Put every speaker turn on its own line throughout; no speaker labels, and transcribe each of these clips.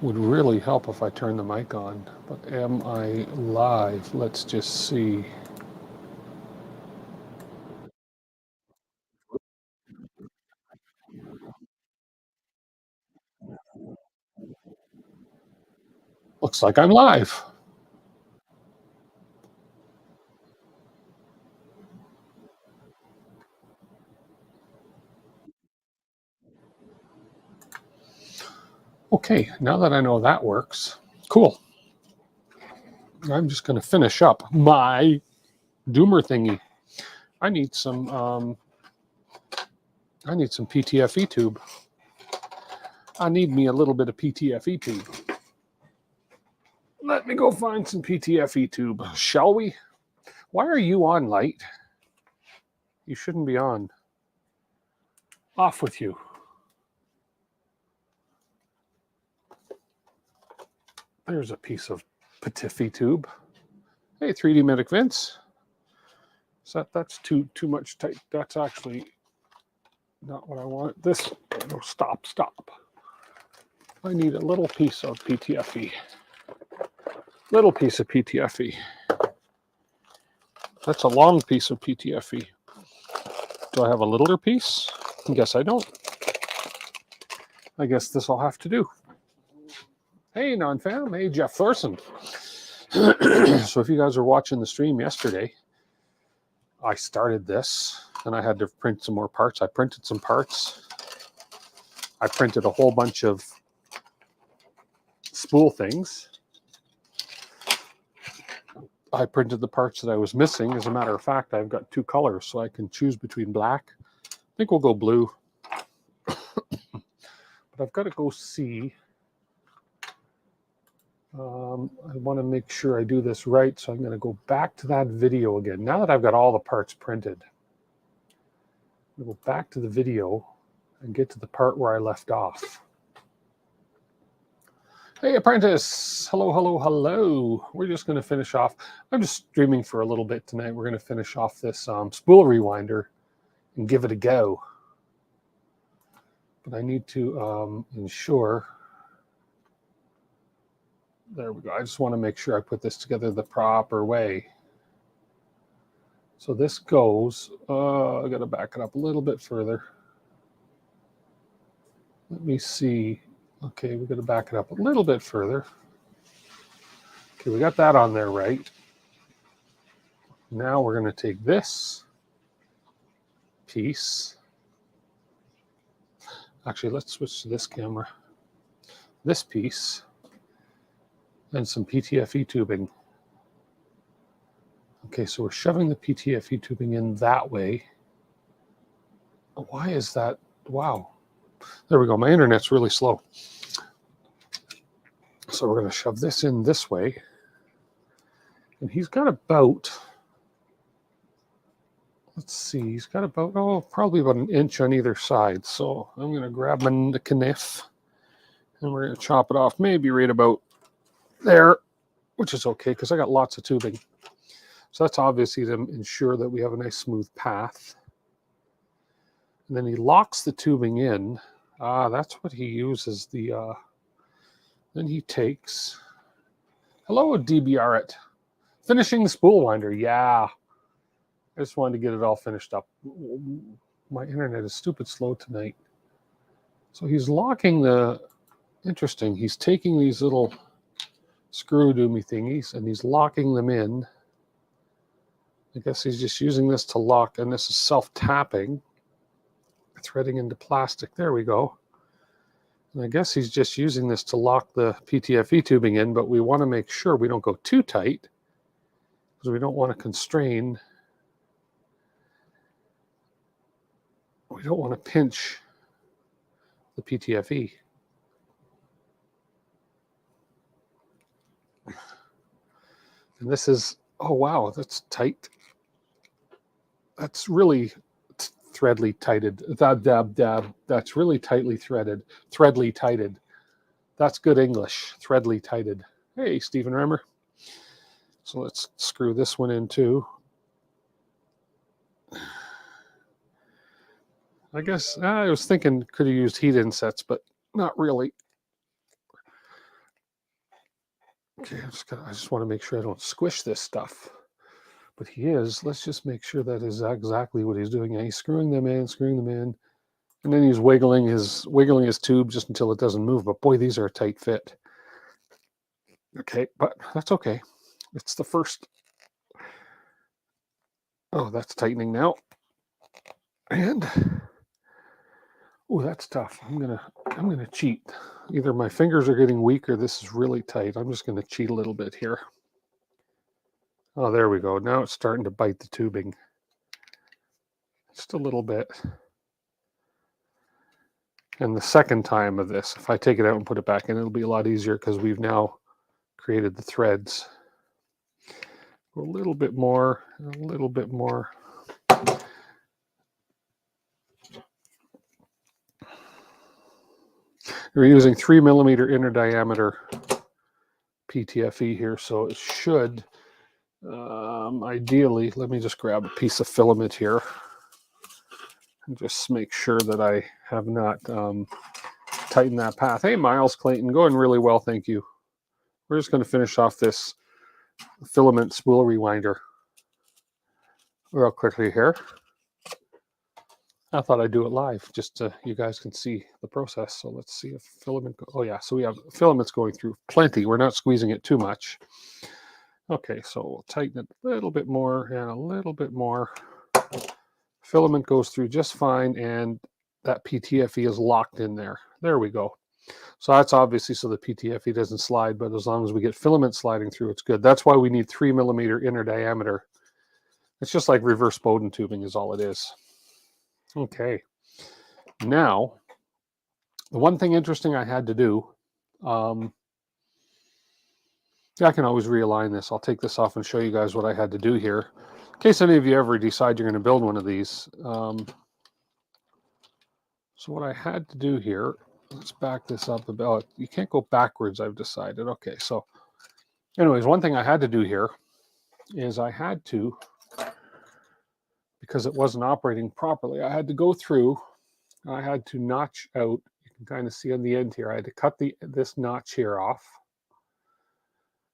Would really help if I turn the mic on. But am I live? Let's just see. Looks like I'm live. Okay, now that I know that works, cool. I'm just going to finish up my doomer thingy. I need some PTFE tube. I need me a little bit of PTFE tube. Let me go find some PTFE tube, shall we? Why are you on, Light? You shouldn't be on. Off with you. There's a piece of PTFE tube. Hey, 3D Medic Vince. So that's too much tight. That's actually not what I want. This, no, stop. I need a little piece of PTFE. Little piece of PTFE. That's a long piece of PTFE. Do I have a littler piece? I guess I don't. I guess this will have to do. Hey, non-fam. Hey, Jeff Thorson. So if you guys were watching the stream yesterday, I started this and I had to print some more parts. I printed some parts. I printed a whole bunch of spool things. I printed the parts that I was missing. As a matter of fact, I've got two colors, so I can choose between black. I think we'll go blue. But I've got to go see. I want to make sure I do this right, so I'm going to go back to that video again. Now that I've got all the parts printed, I'm going to go back to the video and get to the part where I left off. Hey, Apprentice. Hello. We're just going to finish off. I'm just streaming for a little bit tonight. We're going to finish off this spool rewinder and give it a go. But I need to ensure. There we go. I just want to make sure I put this together the proper way. So this goes, I got to back it up a little bit further. Let me see. Okay, we're going to back it up a little bit further. Okay, we got that on there right. Now we're going to take this piece. Actually, let's switch to this camera. This piece and some PTFE tubing. Okay, so we're shoving the PTFE tubing in that way. Why is that? Wow. There we go. My internet's really slow. So we're going to shove this in this way. And he's got about, let's see, he's got about, probably about an inch on either side. So I'm going to grab my knife and we're going to chop it off maybe right about there, which is okay because I got lots of tubing. So that's obviously to ensure that we have a nice smooth path. And then he locks the tubing in. That's what he uses. Then he takes, hello, DBR it. Finishing the spool winder. Yeah. I just wanted to get it all finished up. My internet is stupid slow tonight. So he's locking interesting, he's taking these little screw doomy thingies and he's locking them in. I guess he's just using this to lock, and this is self-tapping, threading into plastic. There we go. And I guess he's just using this to lock the PTFE tubing in, but we want to make sure we don't go too tight because we don't want to constrain. We don't want to pinch the PTFE. And this is, oh wow, that's tight. That's really threadly tighted. That's really tightly threaded. Threadly tighted. That's good English. Threadly tighted. Hey, Stephen Remmer. So let's screw this one in too. I guess I was thinking could have used heat insets, but not really. Okay, I just want to make sure I don't squish this stuff. But he is. Let's just make sure that is exactly what he's doing. Yeah, he's screwing them in, and then he's wiggling his tube just until it doesn't move. But boy, these are a tight fit. Okay, but that's okay. It's the first. Oh, that's tightening now. And oh, that's tough. I'm gonna cheat. Either my fingers are getting weak or this is really tight. I'm just gonna cheat a little bit here. Oh, there we go. Now it's starting to bite the tubing. Just a little bit. And the second time of this, if I take it out and put it back in, it'll be a lot easier because we've now created the threads. A little bit more, a little bit more. We're using 3mm inner diameter PTFE here, so it should ideally, let me just grab a piece of filament here and just make sure that I have not tightened that path. Hey, Miles Clayton, going really well, thank you. We're just going to finish off this filament spool rewinder real quickly here. I thought I'd do it live just so you guys can see the process. So let's see if filament, oh yeah, so we have filaments going through plenty. We're not squeezing it too much. Okay, so we'll tighten it a little bit more and a little bit more. Filament goes through just fine, and that PTFE is locked in there. There we go. So that's obviously so the PTFE doesn't slide, but as long as we get filament sliding through, it's good. That's why we need 3mm inner diameter. It's just like reverse Bowden tubing is all it is. Okay. Now, the one thing interesting I had to do, I can always realign this. I'll take this off and show you guys what I had to do here. In case any of you ever decide you're going to build one of these. So what I had to do here, let's back this up a bit. Oh, you can't go backwards, I've decided. Okay, so anyways, one thing I had to do here is I had to, because it wasn't operating properly, I had to go through, I had to notch out, you can kind of see on the end here, I had to cut this notch here off.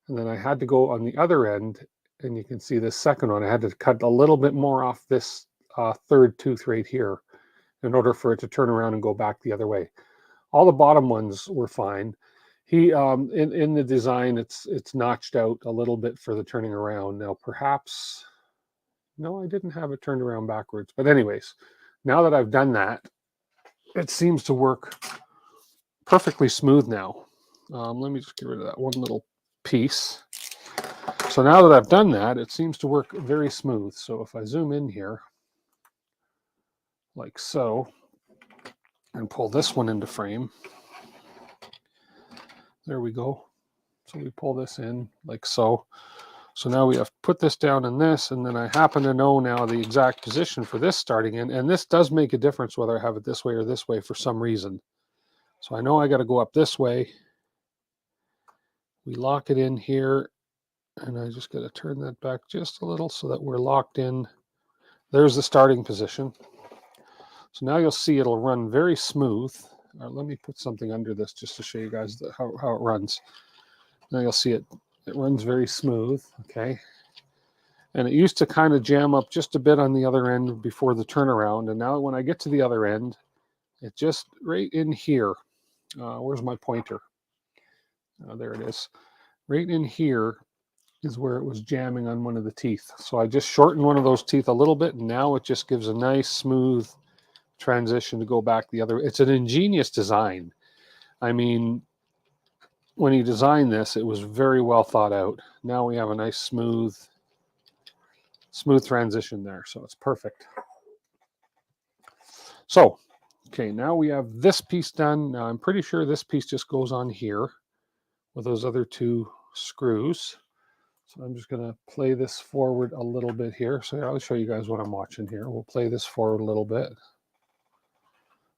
And then I had to go on the other end, and you can see this second one, I had to cut a little bit more off this third tooth right here in order for it to turn around and go back the other way. All the bottom ones were fine. He in the design, it's notched out a little bit for the turning around. Now perhaps, no, I didn't have it turned around backwards. But anyways, now that I've done that, it seems to work perfectly smooth now. Let me just get rid of that one little piece. So now that I've done that, it seems to work very smooth. So if I zoom in here, like so, and pull this one into frame, there we go. So we pull this in like so. So now we have to put this down in this, and then I happen to know now the exact position for this starting in, and this does make a difference whether I have it this way or this way for some reason. So I know I got to go up this way. We lock it in here, and I just got to turn that back just a little so that we're locked in. There's the starting position. So now you'll see it'll run very smooth. Let me put something under this just to show you guys how it runs. Now you'll see it runs very smooth, okay? And it used to kind of jam up just a bit on the other end before the turnaround. And now when I get to the other end, it just right in here. Where's my pointer? There it is. Right in here is where it was jamming on one of the teeth. So I just shortened one of those teeth a little bit, and now it just gives a nice smooth transition to go back the other. It's an ingenious design. I mean, when he designed this, it was very well thought out. Now we have a nice smooth transition there, so it's perfect. So, okay, now we have this piece done. Now I'm pretty sure this piece just goes on here with those other two screws. So I'm just going to play this forward a little bit here. So I'll show you guys what I'm watching here. We'll play this forward a little bit.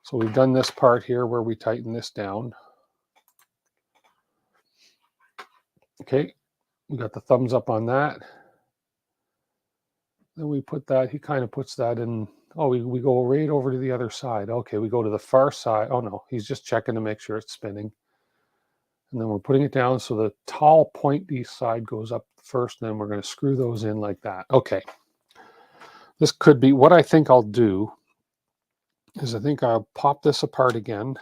So we've done this part here where we tighten this down. Okay, we got the thumbs up on that. Then we put that, he kind of puts that in. Oh, we go right over to the other side. Okay, we go to the far side. Oh no, he's just checking to make sure it's spinning. And then we're putting it down so the tall pointy side goes up first, and then we're going to screw those in like that. Okay. This could be, what I think I'll do is I think I'll pop this apart again.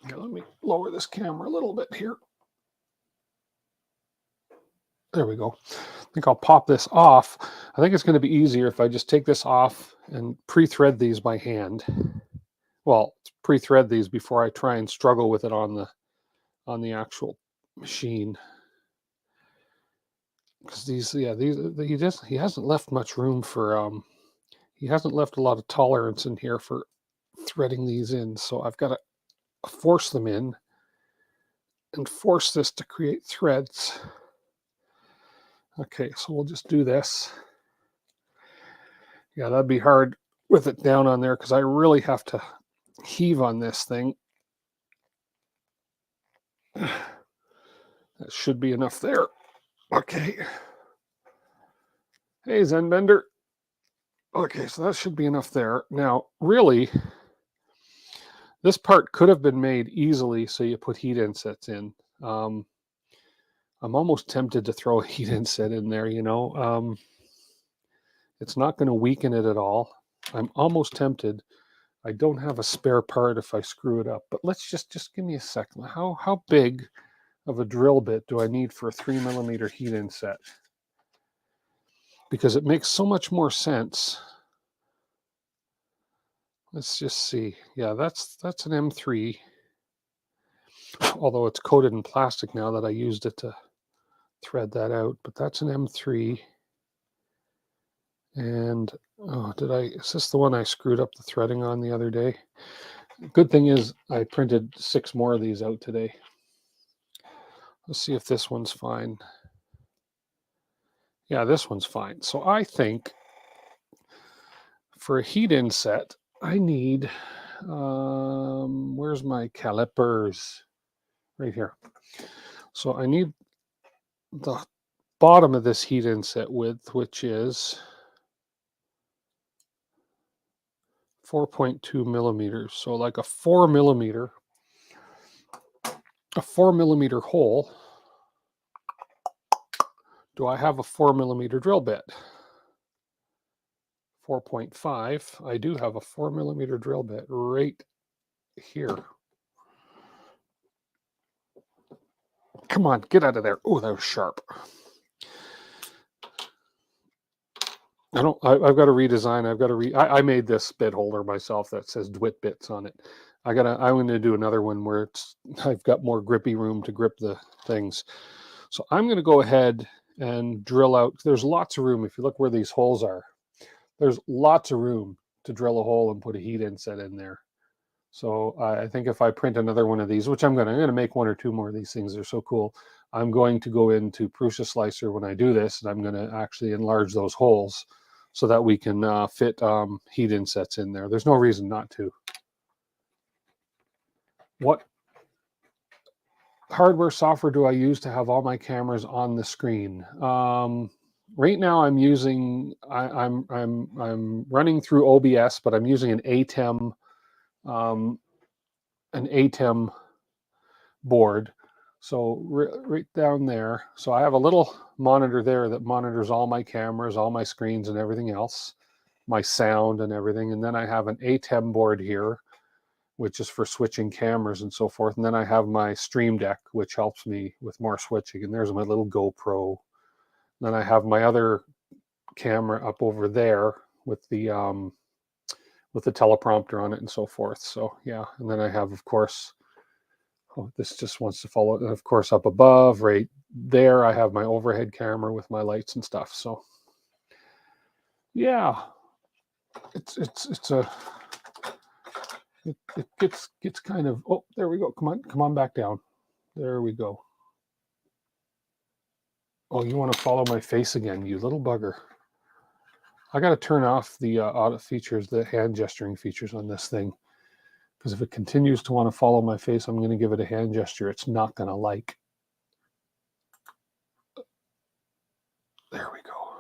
Here, let me lower this camera a little bit here. There we go. I think I'll pop this off. I think it's going to be easier if I just take this off and pre-thread these by hand. Well, pre-thread these before I try and struggle with it on the actual machine. Because he hasn't left much room for he hasn't left a lot of tolerance in here for threading these in. So I've got to force them in and force this to create threads. Okay, so we'll just do this. Yeah, that'd be hard with it down on there because I really have to heave on this thing. That should be enough there. Okay. Hey, Zenbender. Okay, so that should be enough there. Now, really, this part could have been made easily so you put heat insets in. I'm almost tempted to throw a heat inset in there, you know. It's not going to weaken it at all. I'm almost tempted. I don't have a spare part if I screw it up, but let's just give me a second. How big of a drill bit do I need for a 3mm heat inset? Because it makes so much more sense. Let's just see. Yeah, that's an M3. Although it's coated in plastic now that I used it to thread that out, but that's an M3. And oh, is this the one I screwed up the threading on the other day? Good thing is I printed 6 more of these out today. Let's see if this one's fine. Yeah, this one's fine. So I think for a heat inset, I need, where's my calipers? Right here. So I need the bottom of this heat inset width, which is 4.2 millimeters. So like a 4mm hole. Do I have a 4mm drill bit? 4.5. I do have a 4mm drill bit right here. Come on, get out of there. Oh, that was sharp. I've got to redesign. I made this bit holder myself that says DeWitt bits on it. I'm going to do another one where I've got more grippy room to grip the things. So I'm going to go ahead and drill out. There's lots of room. If you look where these holes are, there's lots of room to drill a hole and put a heat inset in there. So I think if I print another one of these, which I'm going to make 1 or 2 more of these things, they're so cool. I'm going to go into Prusa Slicer when I do this, and I'm going to actually enlarge those holes so that we can fit heat insets in there. There's no reason not to. What hardware software do I use to have all my cameras on the screen? Right now I'm using, I'm running through OBS, but I'm using an ATEM board. So right down there. So I have a little monitor there that monitors all my cameras, all my screens and everything else, my sound and everything. And then I have an ATEM board here, which is for switching cameras and so forth. And then I have my Stream Deck, which helps me with more switching. And there's my little GoPro. Then I have my other camera up over there with the teleprompter on it and so forth. So yeah, and then I have, of course, this just wants to follow. And of course, up above, right there, I have my overhead camera with my lights and stuff. So yeah, it gets kind of. Oh, there we go. Come on back down. There we go. Oh, you want to follow my face again, you little bugger. I got to turn off the auto features, the hand gesturing features on this thing. Because if it continues to want to follow my face, I'm going to give it a hand gesture it's not going to like. There we go.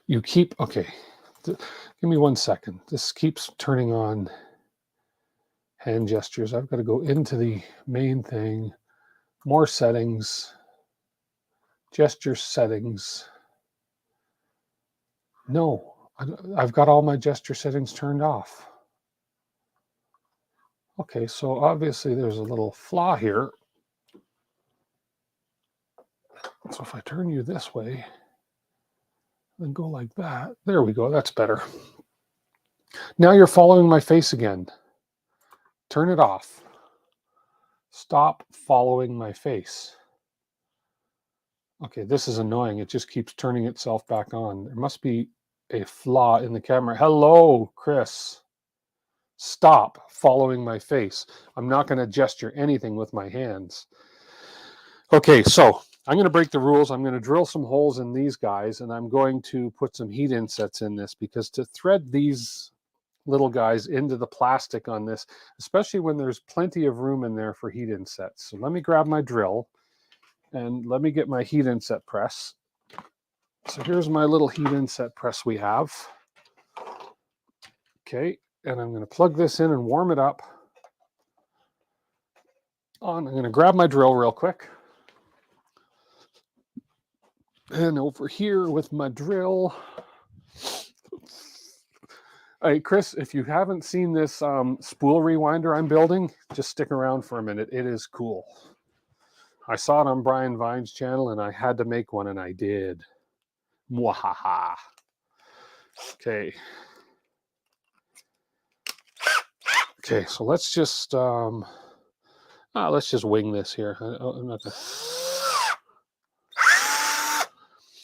You keep, okay, give me 1 second. This keeps turning on. hand gestures. I've got to go into the main thing, more settings, gesture settings. No, I've got all my gesture settings turned off. Okay, so obviously there's a little flaw here. So if I turn you this way, then go like that. There we go, that's better. Now you're following my face again. Turn it off. Stop following my face. Okay, this is annoying. It just keeps turning itself back on. There must be a flaw in the camera. Hello, Chris. Stop following my face. I'm not going to gesture anything with my hands. Okay, so I'm going to break the rules. I'm going to drill some holes in these guys, and I'm going to put some heat insets in this, because to thread these little guys into the plastic on this, especially when there's plenty of room in there for heat insets. So let me grab my drill and let me get my heat inset press. So here's my little heat inset press we have. Okay, and I'm going to plug this in and warm it up. I'm going to grab my drill real quick. And over here with my drill. Hey, Chris, if you haven't seen this spool rewinder I'm building, just stick around for a minute. It is cool. I saw it on Brian Vine's channel, and I had to make one, and I did. Mwahaha. Okay. Okay, so let's just wing this here. I'm not gonna...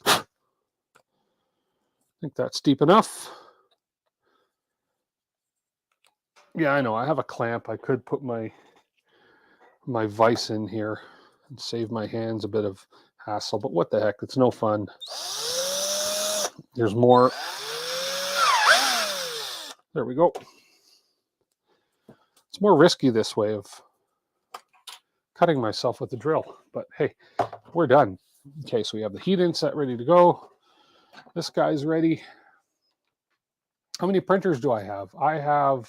I think that's deep enough. Yeah, I know. I have a clamp. I could put my vise in here and save my hands a bit of hassle, but what the heck? It's no fun. There's more. There we go. It's more risky this way of cutting myself with the drill, but hey, we're done. Okay, so we have the heat inset ready to go. This guy's ready. How many printers do I have? I have,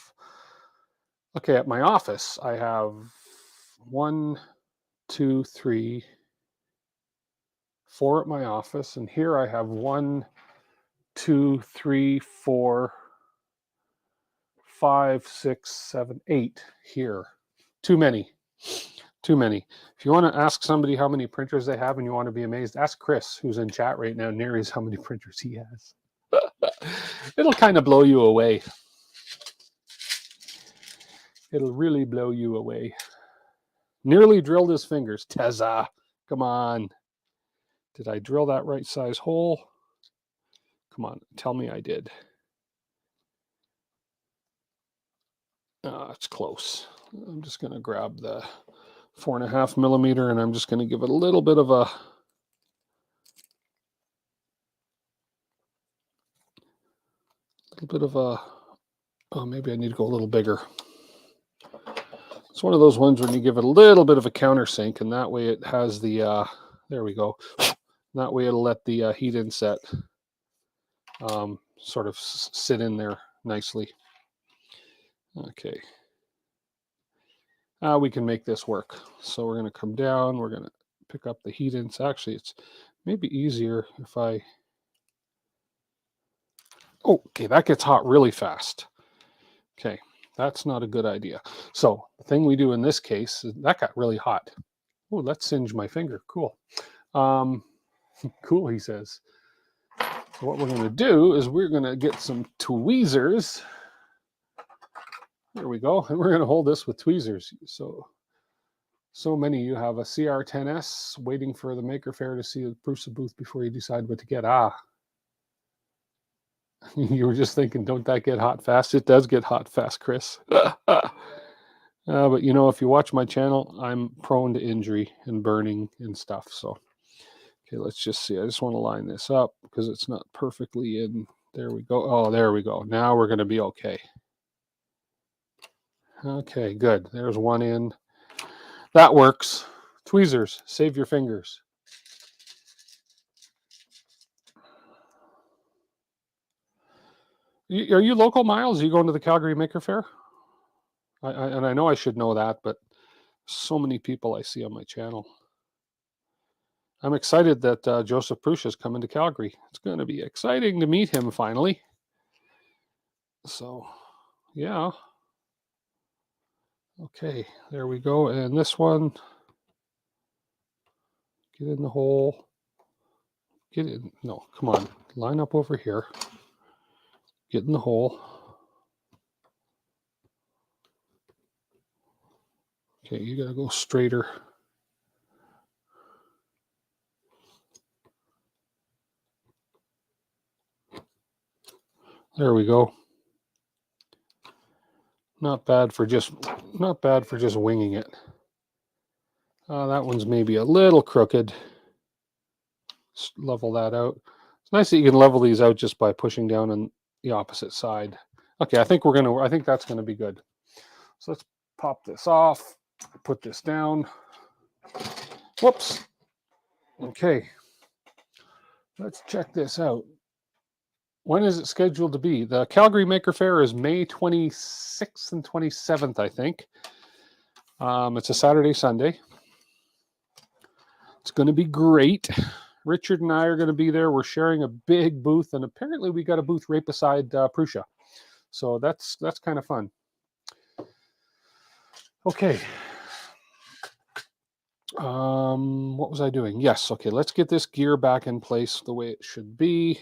okay, at my office, I have 1, 2, 3, 4 at my office, and here I have 1, 2, 3, 4, 5, 6, 7, 8 here. Too many. Too many. If you want to ask somebody how many printers they have and you want to be amazed, ask Chris, who's in chat right now, nearly how many printers he has. It'll kind of blow you away. It'll really blow you away. Nearly drilled his fingers. Tezza, come on. Did I drill that right size hole? Come on, tell me I did. It's close. I'm just going to grab the 4.5 millimeter, and I'm just going to give it a little bit of a oh, maybe I need to go a little bigger. It's one of those ones when you give it a little bit of a countersink, and that way it has the, there we go. That way it'll let the heat inset sort of sit in there nicely. Okay. We can make this work. So we're going to come down. We're going to pick up the heat inset. Actually, it's maybe easier if I... Oh, okay, that gets hot really fast. Okay, that's not a good idea. So the thing we do in this case, is that got really hot. Oh, let's singe my finger. Cool. Cool, he says. So what we're going to do is we're going to get some tweezers. There we go. And we're going to hold this with tweezers. So many you have a CR10S waiting for the Maker Faire to see the Prusa booth before you decide what to get. You were just thinking, don't that get hot fast? It does get hot fast, Chris. But you know, if you watch my channel, I'm prone to injury and burning and stuff. So, okay, let's just see. I just want to line this up because it's not perfectly in. There we go. Oh, there we go. Now we're going to be okay. Okay, good. There's one in. That works. Tweezers, save your fingers. Are you local, Miles? Are you going to the Calgary Maker Faire? And I know I should know that, but so many people I see on my channel. I'm excited that Joseph Prusha is coming to Calgary. It's going to be exciting to meet him finally. So, yeah. Okay, there we go. And this one, get in the hole. Get in. No, come on. Line up over here. Get in the hole. Okay, you got to go straighter. There we go. Not bad for just winging it. That one's maybe a little crooked. Just level that out. It's nice that you can level these out just by pushing down on the opposite side. Okay, I think that's gonna be good. So let's pop this off, put this down. Whoops. Okay. Let's check this out. When is it scheduled to be? The Calgary Maker Faire is May 26th and 27th, I think. It's a Saturday, Sunday. It's going to be great. Richard and I are going to be there. We're sharing a big booth, and apparently we got a booth right beside Prusha. So that's kind of fun. Okay. What was I doing? Yes. Okay. Let's get this gear back in place the way it should be.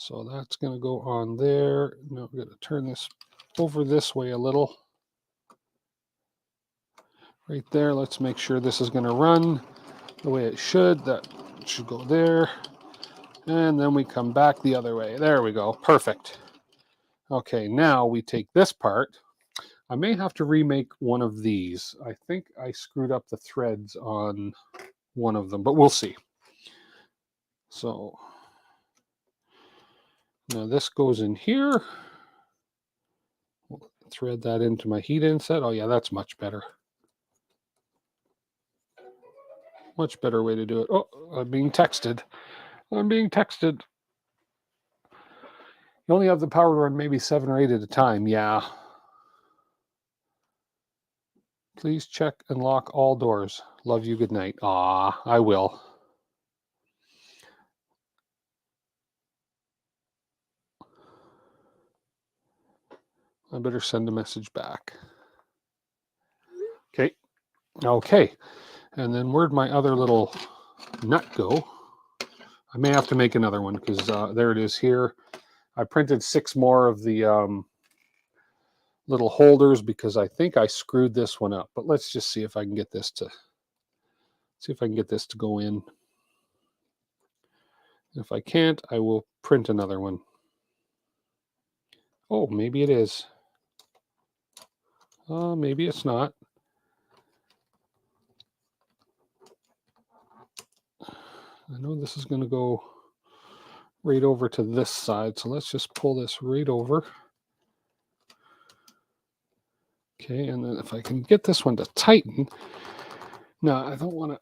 So that's going to go on there. Now we're going to turn this over this way a little. Right there. Let's make sure this is going to run the way it should. That should go there. And then we come back the other way. There we go. Perfect. Okay, now we take this part. I may have to remake one of these. I think I screwed up the threads on one of them, but we'll see. So now this goes in here. We'll thread that into my heat inset. Oh yeah, that's much better. Much better way to do it. Oh, I'm being texted. I'm being texted. You only have the power to run maybe 7 or 8 at a time. Yeah. Please check and lock all doors. Love you. Good night. Ah, I will. I better send a message back. Okay. Okay. And then where'd my other little nut go? I may have to make another one because there it is here. I printed 6 more of the little holders because I think I screwed this one up. But let's just see if I can get this to go in. If I can't, I will print another one. Oh, maybe it is. Maybe it's not. I know this is going to go right over to this side, so let's just pull this right over. Okay, and then if I can get this one to tighten. No, I don't want to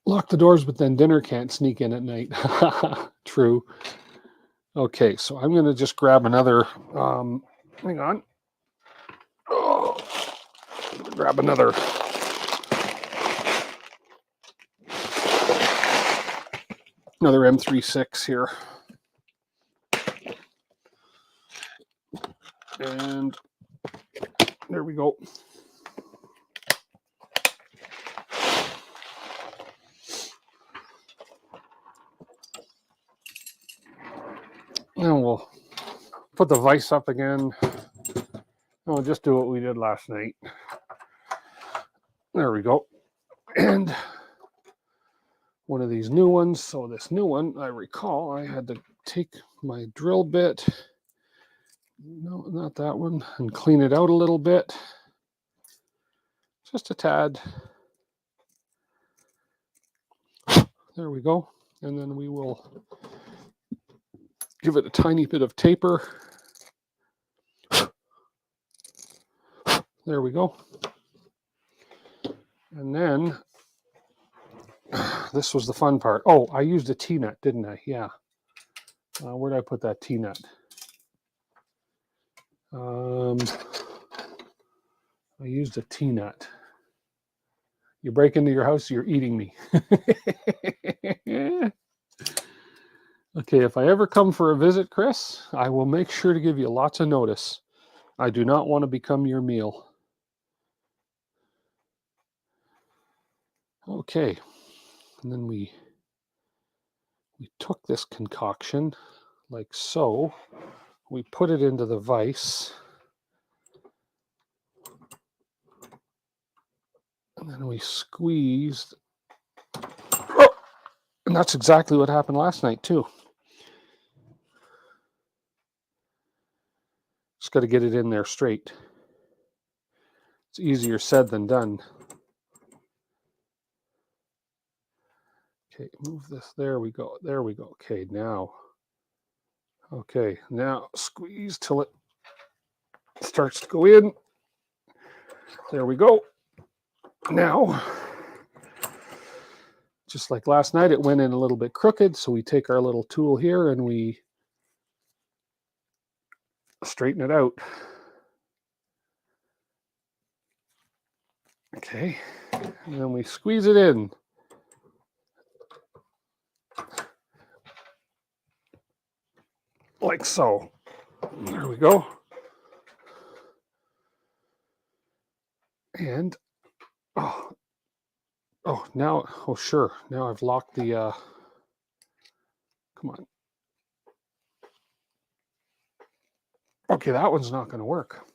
lock the doors, but then dinner can't sneak in at night. True. Okay, so I'm going to just grab another, hang on. Oh, grab another M36 here. And there we go. And we'll put the vise up again. We'll just do what we did last night. There we go. And one of these new ones. So this new one, I recall, I had to take my drill bit. No, not that one. And clean it out a little bit. Just a tad. There we go. And then we will give it a tiny bit of taper. There we go. And then this was the fun part. Oh, I used a T-nut, didn't I? Yeah. Where did I put that T-nut? I used a T-nut. You break into your house, you're eating me. Okay, if I ever come for a visit, Chris, I will make sure to give you lots of notice. I do not want to become your meal. Okay, and then we took this concoction like so. We put it into the vise. And then we squeezed. Oh, and that's exactly what happened last night, too. Just got to get it in there straight. It's easier said than done. Okay, move this. There we go. There we go. Okay, now. Okay, now squeeze till it starts to go in. There we go. Now, just like last night, it went in a little bit crooked, so we take our little tool here and we straighten it out. Okay, and then we squeeze it in. Like so. There we go. And, oh, now, oh, sure. Now I've locked the, come on. Okay, that one's not going to work.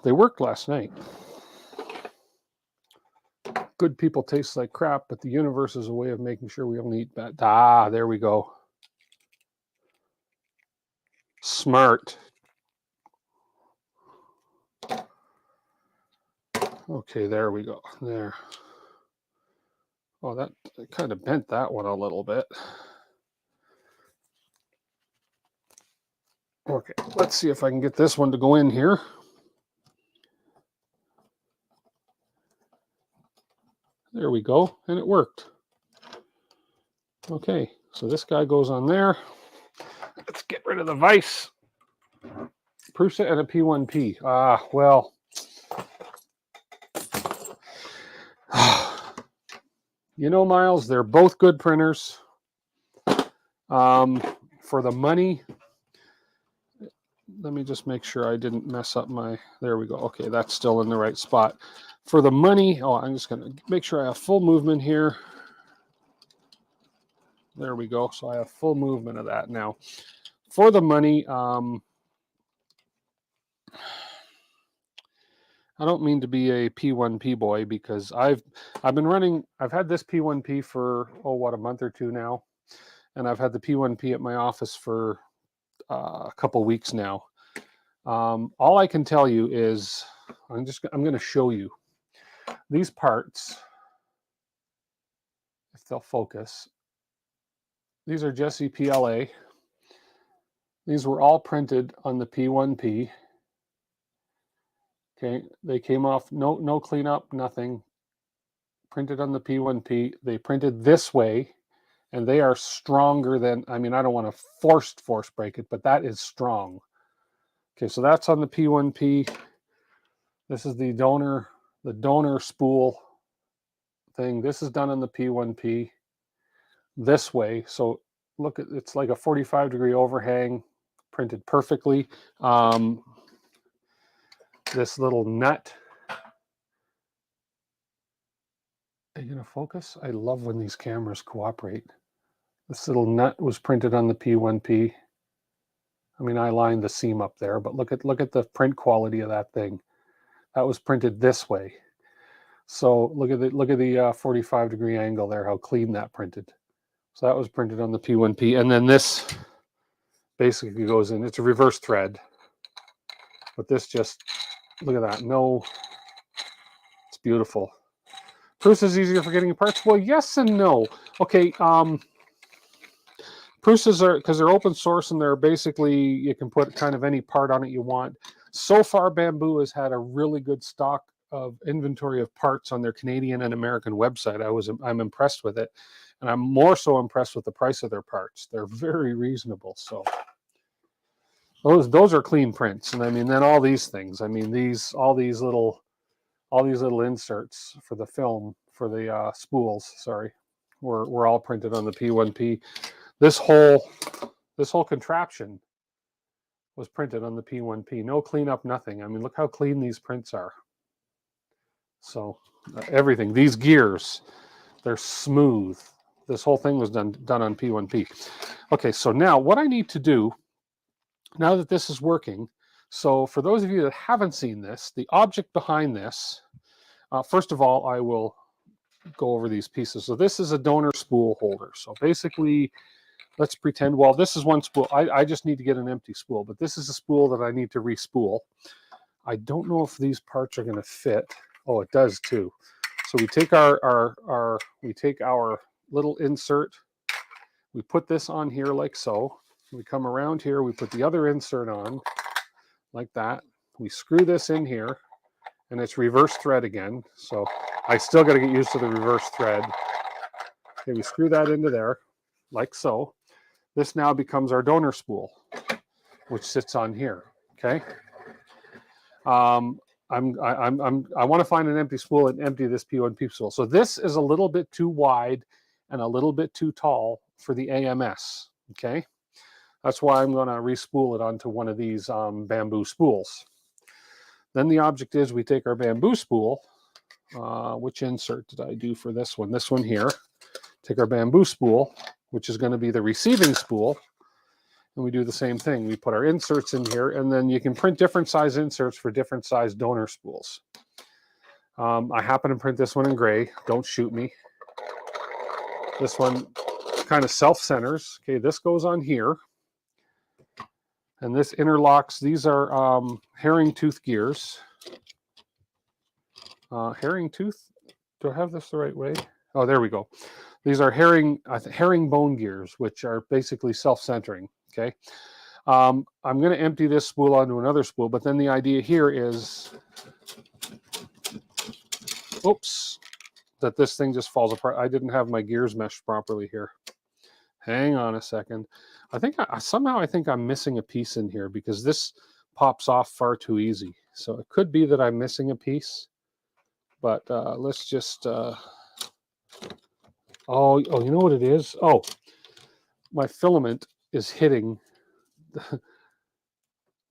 They worked last night. Good people taste like crap, but the universe is a way of making sure we only eat bad. Ah, there we go. Smart. Okay, there we go. There. Oh, that kind of bent that one a little bit. Okay, let's see if I can get this one to go in here. There we go, and it worked. Okay, so this guy goes on there. Let's get rid of the vise. Prusa and a P1P. Ah, well. You know, Miles, they're both good printers. For the money, let me just make sure I didn't mess up my, there we go. Okay, that's still in the right spot. For the money, oh, I'm just going to make sure I have full movement here. There we go. So I have full movement of that now. For the money, I don't mean to be a P1P boy because I've had this P1P for, a month or two now. And I've had the P1P at my office for a couple weeks now. All I can tell you is I'm going to show you these parts, if they'll focus. These are Jesse PLA. These were all printed on the P1P. Okay, they came off, no cleanup, nothing. Printed on the P1P. They printed this way, and they are stronger than, I mean, I don't want to force break it, but that is strong. Okay, so that's on the P1P. This is the donor spool thing. This is done on the P1P this way. So look, it's like a 45-degree overhang, printed perfectly. This little nut. Are you going to focus? I love when these cameras cooperate. This little nut was printed on the P1P. I mean, I lined the seam up there, but look at the print quality of that thing. That was printed this way. So look at the 45-degree angle there, how clean that printed. So that was printed on the P1P. And then this basically goes in. It's a reverse thread. But this just, look at that. No, it's beautiful. Prusa is easier for getting parts? Well, yes and no. Okay, Prusas are, because they're open source and they're basically, you can put kind of any part on it you want. So far, Bamboo has had a really good stock of inventory of parts on their Canadian and American website. I'm impressed with it. And I'm more so impressed with the price of their parts. They're very reasonable. So Those are clean prints. And I mean, then all these things. I mean, all these little inserts for the film, for the spools. Sorry, were all printed on the P1P. This whole contraption was printed on the P1P. No cleanup, nothing. I mean, look how clean these prints are. So everything, these gears, they're smooth. This whole thing was done on P1P. Okay, so now what I need to do, now that this is working, so for those of you that haven't seen this, the object behind this, first of all, I will go over these pieces. So this is a donor spool holder. So basically, let's pretend, well, this is one spool. I just need to get an empty spool, but this is a spool that I need to re-spool. I don't know if these parts are going to fit. Oh, it does too. So we take our little insert, we put this on here like so. We come around here, we put the other insert on like that. We screw this in here, and it's reverse thread again. So I still got to get used to the reverse thread. Okay, we screw that into there like so. This now becomes our donor spool, which sits on here. Okay. I want to find an empty spool and empty this P1P spool. So this is a little bit too wide and a little bit too tall for the AMS. Okay. That's why I'm going to re-spool it onto one of these bamboo spools. Then the object is we take our bamboo spool. Which insert did I do for this one? This one here. Take our bamboo spool, which is going to be the receiving spool, and we do the same thing. We put our inserts in here, and then you can print different size inserts for different size donor spools. I happen to print this one in gray. Don't shoot me. This one kind of self-centers. Okay, this goes on here, and this interlocks. These are herring tooth gears. Herring tooth? Do I have this the right way? Oh, there we go. These are herring bone gears, which are basically self-centering. Okay. I'm going to empty this spool onto another spool, but then the idea here is, oops, that this thing just falls apart. I didn't have my gears meshed properly here. Hang on a second. I think somehow I'm missing a piece in here because this pops off far too easy. So it could be that I'm missing a piece, but let's just, oh, you know what it is? Oh, my filament is hitting,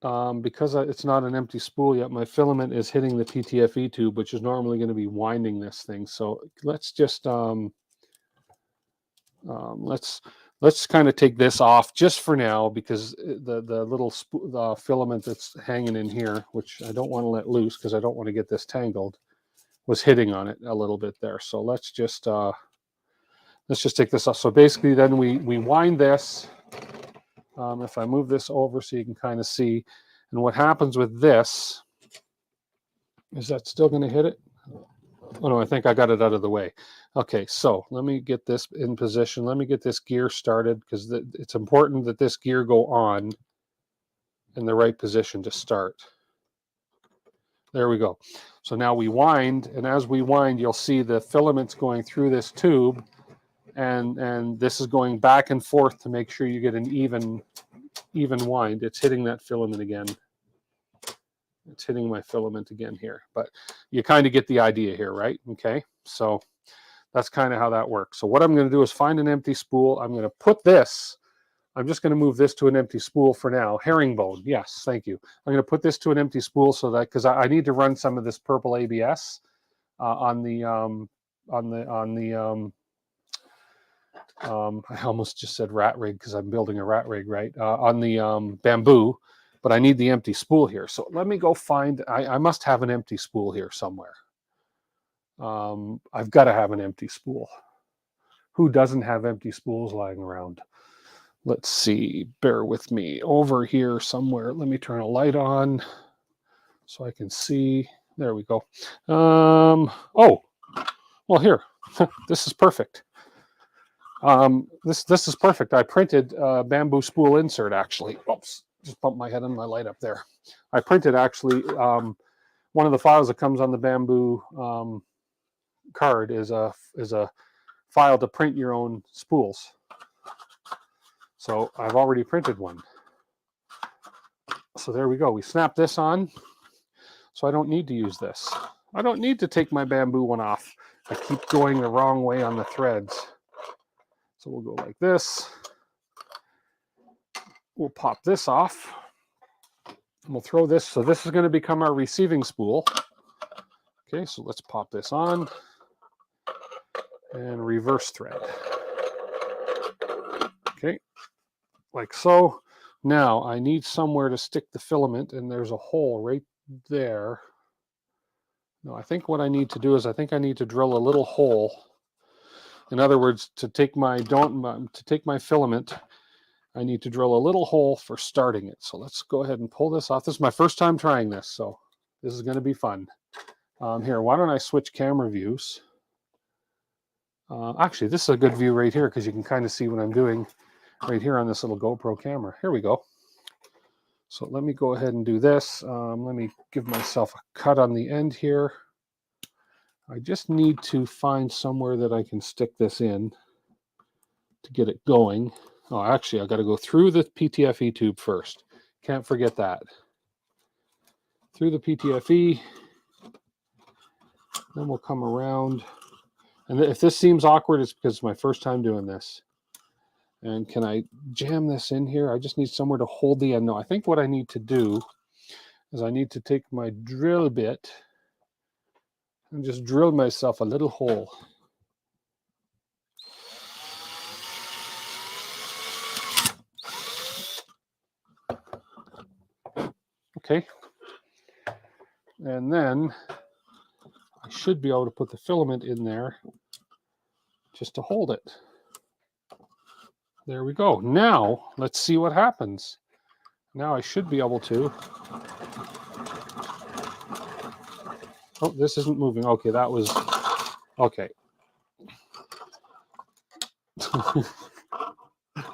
because it's not an empty spool yet, my filament is hitting the PTFE tube, which is normally going to be winding this thing. So let's just, let's kind of take this off just for now, because the little filament that's hanging in here, which I don't want to let loose because I don't want to get this tangled, was hitting on it a little bit there. So let's just take this off. So basically then we wind this. If I move this over so you can kind of see, and what happens with this, is that still going to hit it? Oh no, I think I got it out of the way. Okay, so let me get this in position. Let me get this gear started, because it's important that this gear go on in the right position to start. There we go. So now we wind, and as we wind, you'll see the filaments going through this tube, and this is going back and forth to make sure you get an even wind. It's hitting that filament again. It's hitting my filament again here, but you kind of get the idea here, right? Okay, so that's kind of how that works. So what I'm going to do is find an empty spool. I'm going to put this, I'm just going to move this to an empty spool for now. Herringbone, yes, thank you. I'm going to put this to an empty spool so that, because I need to run some of this purple ABS I almost just said rat rig because I'm building a rat rig, right? On the bamboo, but I need the empty spool here. So let me go find, I must have an empty spool here somewhere. I've got to have an empty spool. Who doesn't have empty spools lying around? Let's see, bear with me. Over here somewhere, let me turn a light on so I can see. There we go. Oh, well here, this is perfect. This is perfect. I printed a bamboo spool insert actually. Oops, just bumped my head on my light up there. I printed actually one of the files that comes on the bamboo card is a file to print your own spools. So I've already printed one. So there we go. We snap this on. So I don't need to use this. I don't need to take my bamboo one off. I keep going the wrong way on the threads. So we'll go like this. We'll pop this off. And we'll throw this. So this is going to become our receiving spool. Okay, so let's pop this on and reverse thread. Okay, like so. Now I need somewhere to stick the filament, and there's a hole right there. No, I think what I need to do is I think I need to drill a little hole. In other words, to take my filament, I need to drill a little hole for starting it. So let's go ahead and pull this off. This is my first time trying this, so this is going to be fun. Here, why don't I switch camera views? Actually, this is a good view right here because you can kind of see what I'm doing right here on this little GoPro camera. Here we go. So let me go ahead and do this. Let me give myself a cut on the end here. I just need to find somewhere that I can stick this in to get it going. Oh, actually, I got to go through the PTFE tube first. Can't forget that. Through the PTFE. Then we'll come around. And if this seems awkward, it's because it's my first time doing this. And can I jam this in here? I just need somewhere to hold the end. No, I think what I need to do is I need to take my drill bit and just drill myself a little hole. Okay. And then I should be able to put the filament in there just to hold it. There we go. Now, let's see what happens. Now I should be able to. Oh, this isn't moving. Okay, that was... Okay.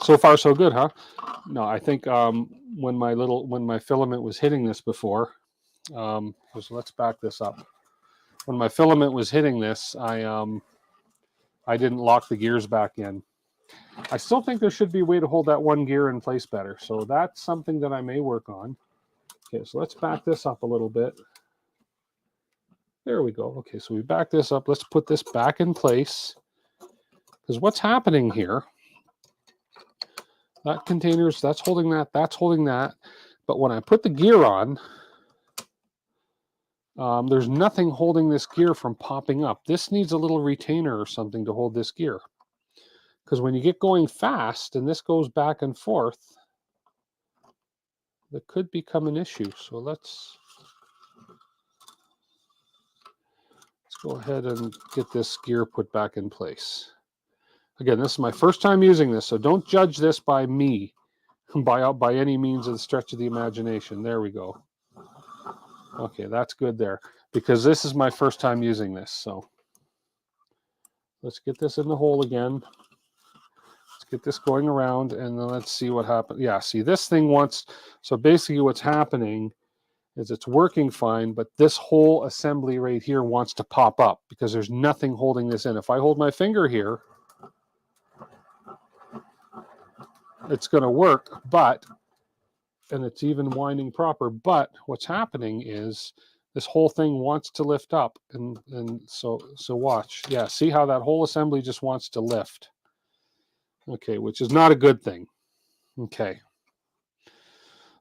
So far, so good, huh? No, I think when my filament was hitting this before, so let's back this up. When my filament was hitting this, I didn't lock the gears back in. I still think there should be a way to hold that one gear in place better. So that's something that I may work on. Okay, so let's back this up a little bit. There we go. Okay, so we back this up. Let's put this back in place. Because what's happening here, that container's, that's holding that. But when I put the gear on, there's nothing holding this gear from popping up. This needs a little retainer or something to hold this gear. Because when you get going fast and this goes back and forth, that could become an issue. So let's go ahead and get this gear put back in place. Again, this is my first time using this, so don't judge this by me by any means of the stretch of the imagination. There we go. Okay, that's good there, because this is my first time using this. So let's get this in the hole again. Let's get this going around, and then let's see what happens. Yeah, see, this thing wants, so basically what's happening is it's working fine, but this whole assembly right here wants to pop up because there's nothing holding this in. If I hold my finger here, it's going to work, and it's even winding proper, but what's happening is this whole thing wants to lift up, and so watch. Yeah, see how that whole assembly just wants to lift. Okay, which is not a good thing. Okay.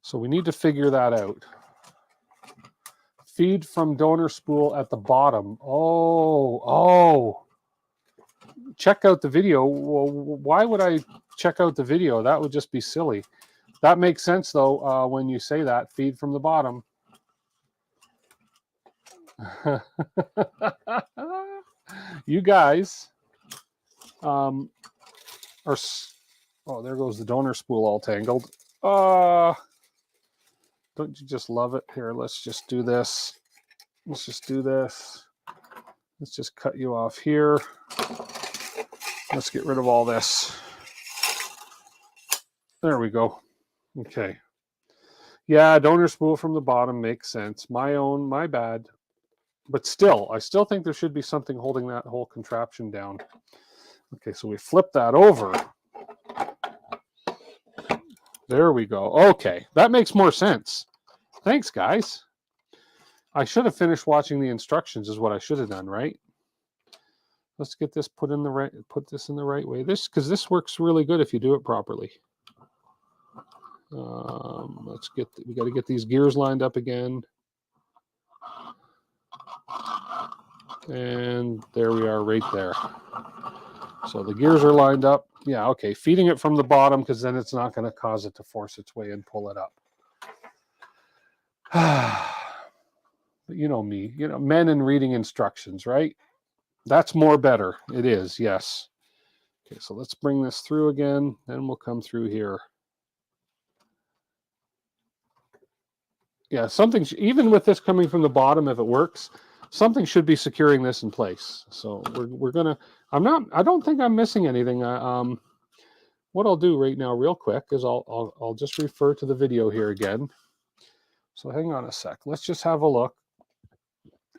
So we need to figure that out. Feed from donor spool at the bottom. Oh. Check out the video. Well, why would I check out the video? That would just be silly. That makes sense, though, when you say that. Feed from the bottom. You guys are... Oh, there goes the donor spool all tangled. Don't you just love it? Here, let's just do this. Let's just do this. Let's just cut you off here. Let's get rid of all this. There we go. Okay. Yeah, donor spool from the bottom makes sense. My bad. But still, I still think there should be something holding that whole contraption down. Okay, so we flip that over. There we go. Okay, that makes more sense. Thanks, guys. I should have finished watching the instructions is what I should have done, right? Let's get this put this in the right way. Because this works really good if you do it properly. We got to get these gears lined up again. And there we are right there. So the gears are lined up. Yeah, okay. Feeding it from the bottom because then it's not going to cause it to force its way and pull it up. But you know me, men and reading instructions, right? That's more better. It is, yes. Okay, so let's bring this through again. Then we'll come through here. Yeah, even with this coming from the bottom, if it works, something should be securing this in place. So we're gonna. I don't think I'm missing anything. What I'll do right now, real quick, is I'll just refer to the video here again. So hang on a sec. Let's just have a look.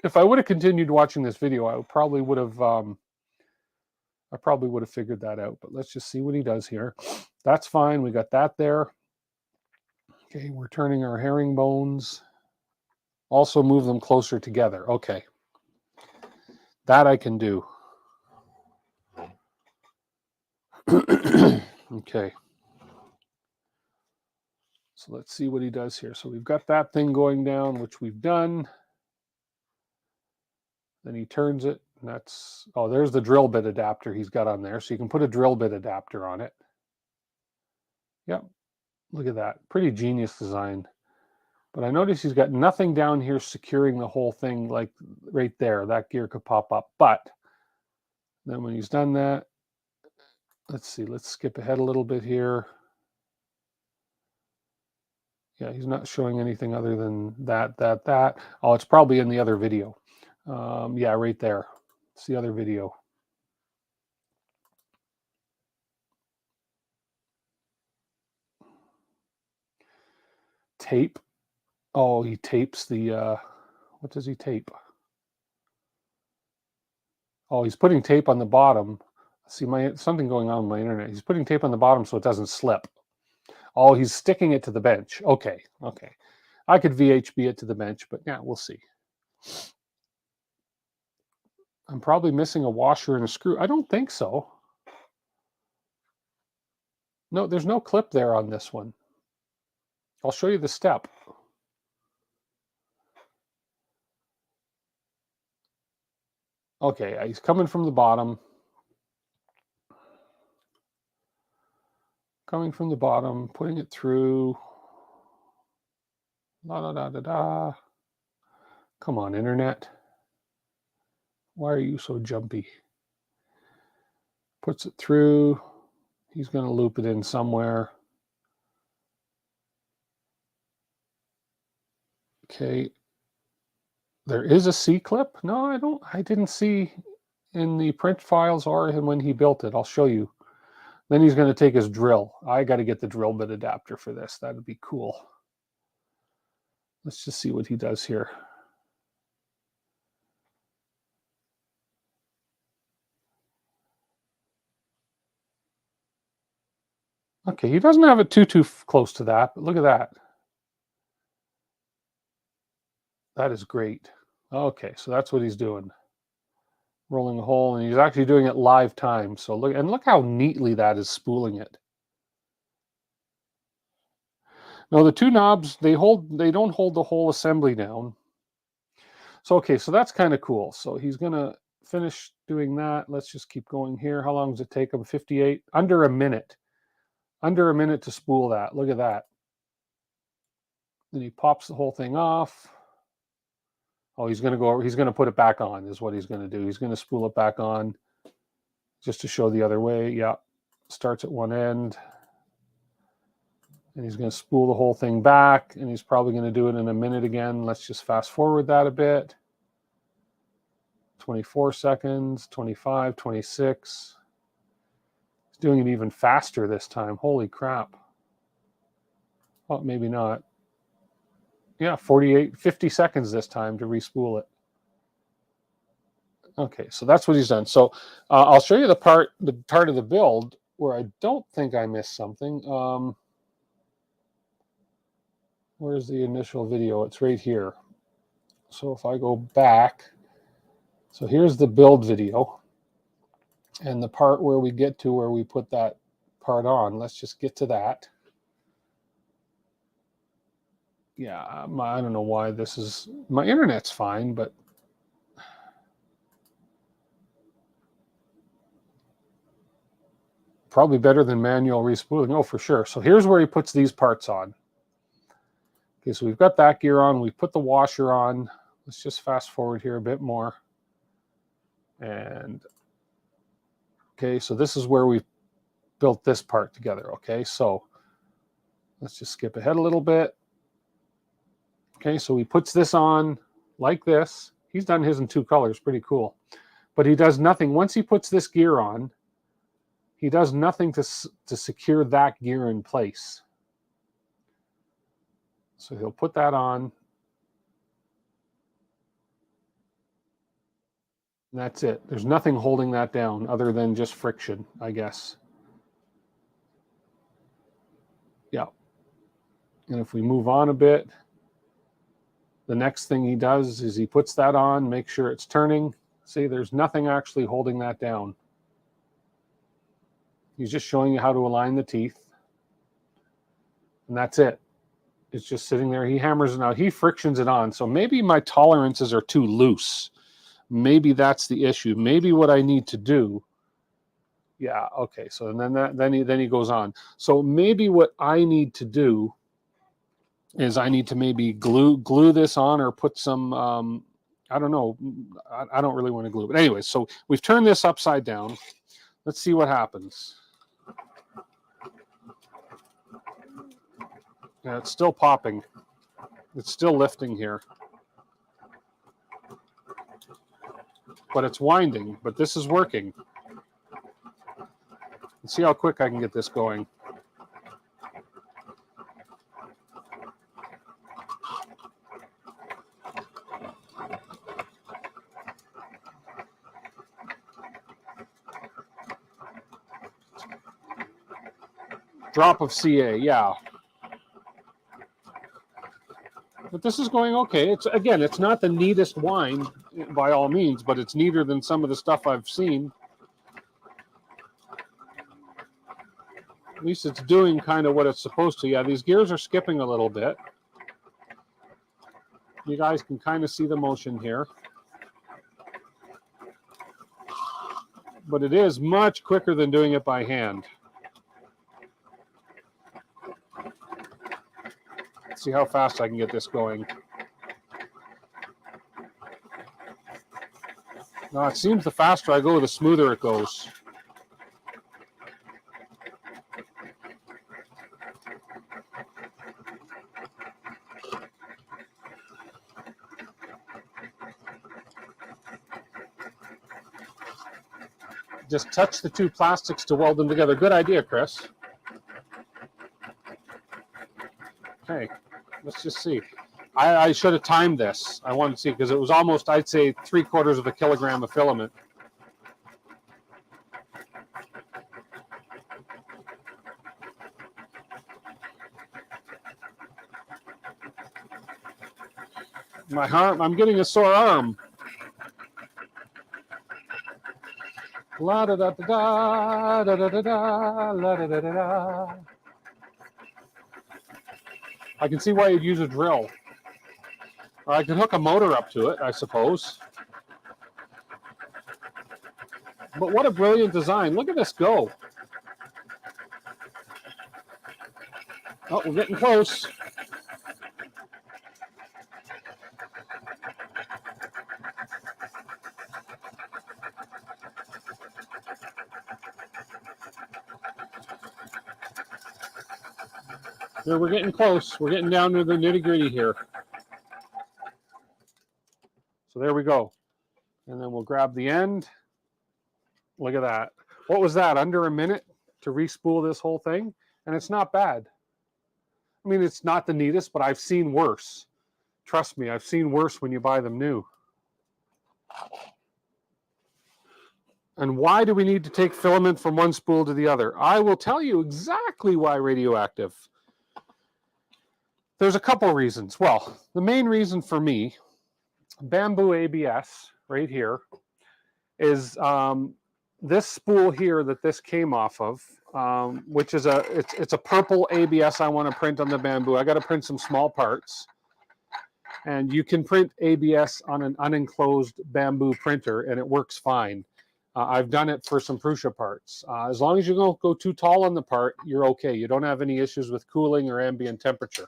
If I would have continued watching this video, I probably would have figured that out. But let's just see what he does here. That's fine. We got that there. Okay, we're turning our herringbones. Also move them closer together. Okay. That I can do. Okay. So let's see what he does here. So we've got that thing going down, which we've done. Then he turns it, and there's the drill bit adapter he's got on there. So you can put a drill bit adapter on it. Yep. Look at that. Pretty genius design. But I notice he's got nothing down here securing the whole thing, like right there. That gear could pop up. But then when he's done that, let's see. Let's skip ahead a little bit here. Yeah, he's not showing anything other than that. Oh, it's probably in the other video. Yeah, right there. It's the other video. Tape. Oh, he tapes the, what does he tape? Oh, he's putting tape on the bottom. See, something going on with my internet. He's putting tape on the bottom so it doesn't slip. Oh, he's sticking it to the bench. Okay. I could VHB it to the bench, but yeah, we'll see. I'm probably missing a washer and a screw. I don't think so. No, there's no clip there on this one. I'll show you the step. Okay, he's coming from the bottom. Putting it through. La. Come on, internet. Why are you so jumpy? Puts it through. He's going to loop it in somewhere. Okay. There is a C-clip? No, I didn't see in the print files or when he built it. I'll show you. Then he's going to take his drill. I got to get the drill bit adapter for this. That'd be cool. Let's just see what he does here. Okay, he doesn't have it too close to that, but look at that. That is great. Okay, so that's what he's doing. Rolling a hole, and he's actually doing it live time. So look how neatly that is spooling it. Now the two knobs, they don't hold the whole assembly down. So okay, so that's kind of cool. So he's gonna finish doing that. Let's just keep going here. How long does it take him? 58, under a minute. Under a minute to spool that. Look at that. Then he pops the whole thing off. Oh, he's going to go over. He's going to put it back on is what he's going to do. He's going to spool it back on just to show the other way. Yeah. Starts at one end. And he's going to spool the whole thing back. And he's probably going to do it in a minute again. Let's just fast forward that a bit. 24 seconds, 25, 26. He's doing it even faster this time. Holy crap. Oh, maybe not. Yeah, 50 seconds this time to respool it. Okay, so that's what he's done. So I'll show you the part of the build where I don't think I missed something. Where's the initial video? It's right here. So if I go back, so here's the build video. And the part where we get to where we put that part on, let's just get to that. Yeah, I don't know why this is, my internet's fine, but probably better than manual respooling. Oh, for sure. So here's where he puts these parts on. Okay, so we've got that gear on. We put the washer on. Let's just fast forward here a bit more. And okay, so this is where we've built this part together. Okay, so let's just skip ahead a little bit. Okay, so he puts this on like this. He's done his in 2 colors, pretty cool. But he does nothing. Once he puts this gear on, he does nothing to secure that gear in place. So he'll put that on. And that's it. There's nothing holding that down other than just friction, I guess. Yeah. And if we move on a bit, the next thing he does is he puts that on, make sure it's turning. See, there's nothing actually holding that down. He's just showing you how to align the teeth. And that's it. It's just sitting there. He hammers it out. He frictions it on. So maybe my tolerances are too loose. Maybe that's the issue. Maybe what I need to do. Yeah, okay. So then he goes on. So maybe what I need to do is I need to maybe glue this on or put some I don't know. I don't really want to glue. But anyway, so we've turned this upside down. Let's see what happens. Yeah, it's still popping. It's still lifting here. But it's winding, but this is working. Let's see how quick I can get this going. Drop of CA, yeah. But this is going okay. It's again, it's not the neatest wind by all means, but it's neater than some of the stuff I've seen. At least it's doing kind of what it's supposed to. Yeah, these gears are skipping a little bit. You guys can kind of see the motion here. But it is much quicker than doing it by hand. Let's see how fast I can get this going. No, it seems the faster I go, the smoother it goes. Just touch the 2 plastics to weld them together. Good idea, Chris. Okay, let's just see. I should have timed this. I wanted to see because it was almost, I'd say, 3/4 of a kilogram of filament. My arm, I'm getting a sore arm. La da da da da da da da la da da da da. I can see why you'd use a drill. Or I could hook a motor up to it, I suppose. But what a brilliant design. Look at this go. Oh, we're getting close. Here, we're getting close. We're getting down to the nitty-gritty here. So there we go. And then we'll grab the end. Look at that. What was that? Under a minute to respool this whole thing? And it's not bad. I mean, it's not the neatest, but I've seen worse. Trust me, I've seen worse when you buy them new. And why do we need to take filament from one spool to the other? I will tell you exactly why radioactive. there's a couple reasons. Well, the main reason for me, bamboo ABS right here, is this spool here that this came off of, which is it's a purple ABS I want to print on the bamboo. I got to print some small parts. And you can print ABS on an unenclosed bamboo printer, and it works fine. I've done it for some Prusa parts. As long as you don't go too tall on the part, you're okay. You don't have any issues with cooling or ambient temperature.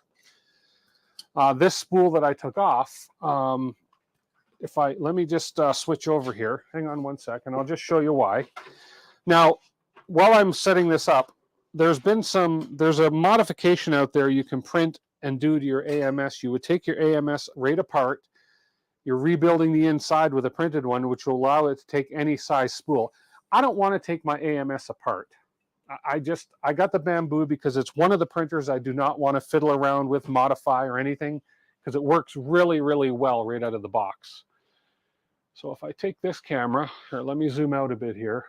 This spool that I took off, let me just switch over here. Hang on one second. I'll just show you why. Now, while I'm setting this up, there's a modification out there you can print and do to your AMS. You would take your AMS right apart. You're rebuilding the inside with a printed one, which will allow it to take any size spool. I don't want to take my AMS apart. I got the bamboo because it's one of the printers I do not want to fiddle around with, modify, or anything, because it works really, really well right out of the box. So if I take this camera, here, let me zoom out a bit here.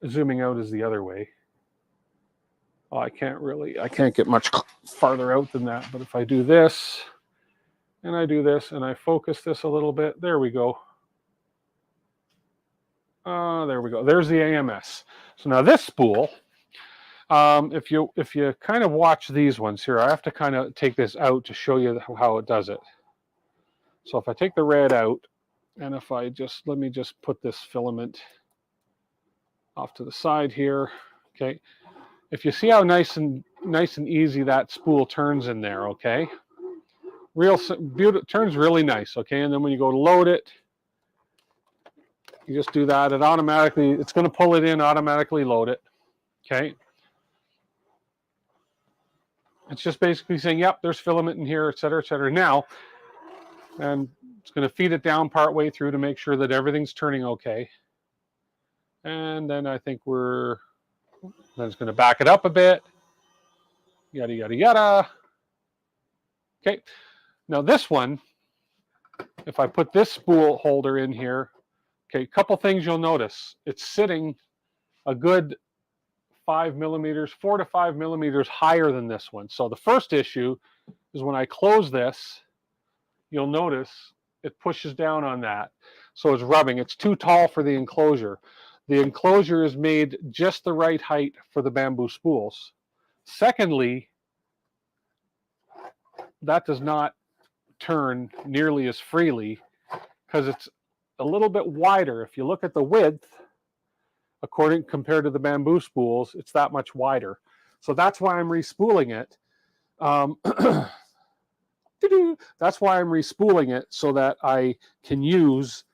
Zooming out is the other way. Oh, I can't get much farther out than that, but if I do this, and I do this, and I focus this a little bit, there we go. There we go. There's the AMS. So now this spool, if you kind of watch these ones here, I have to kind of take this out to show you how it does it. So if I take the red out, and if I let me just put this filament off to the side here, okay. If you see how nice and easy that spool turns in there, okay? Real beautiful, turns really nice, okay? And then when you go to load it, you just do that. It's going to pull it in, automatically load it, okay? It's just basically saying, yep, there's filament in here, et cetera, et cetera. Now, and it's going to feed it down part way through to make sure that everything's turning okay. And then I think then it's going to back it up a bit. Yada, yada, yada. Okay. Now this one, if I put this spool holder in here, okay, a couple things you'll notice. It's sitting a good 4 to 5 millimeters higher than this one. So the first issue is when I close this, you'll notice it pushes down on that. So it's rubbing. It's too tall for the enclosure. The enclosure is made just the right height for the bamboo spools. Secondly, that does not turn nearly as freely because it's a little bit wider. If you look at the width, compared to the bamboo spools, it's that much wider. So that's why I'm respooling it. That's why I'm respooling it, so that I can use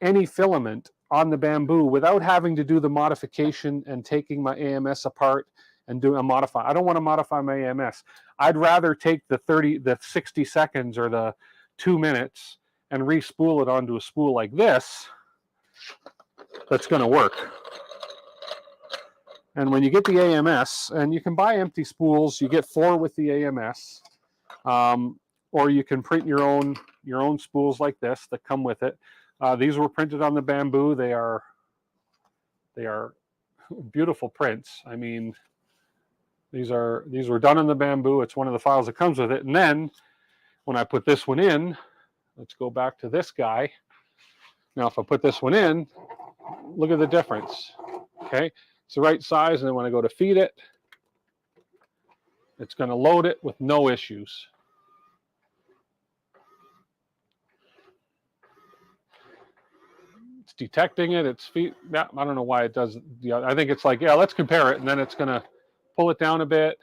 any filament on the bamboo without having to do the modification and taking my AMS apart and doing a modify. I don't want to modify my AMS. I'd rather take the 60 seconds or the 2 minutes and respool it onto a spool like this that's going to work. And when you get the AMS, and you can buy empty spools, you get 4 with the AMS, or you can print your own spools like this that come with it. These were printed on the bamboo. They are beautiful prints. I mean, these were done on the bamboo. It's one of the files that comes with it. And then when I put this one in, let's go back to this guy. Now, if I put this one in, look at the difference. Okay, it's the right size. And then when I go to feed it, it's going to load it with no issues. It's detecting it. It's yeah, I don't know why it does. I think it's like, yeah, let's compare it. And then it's going to pull it down a bit.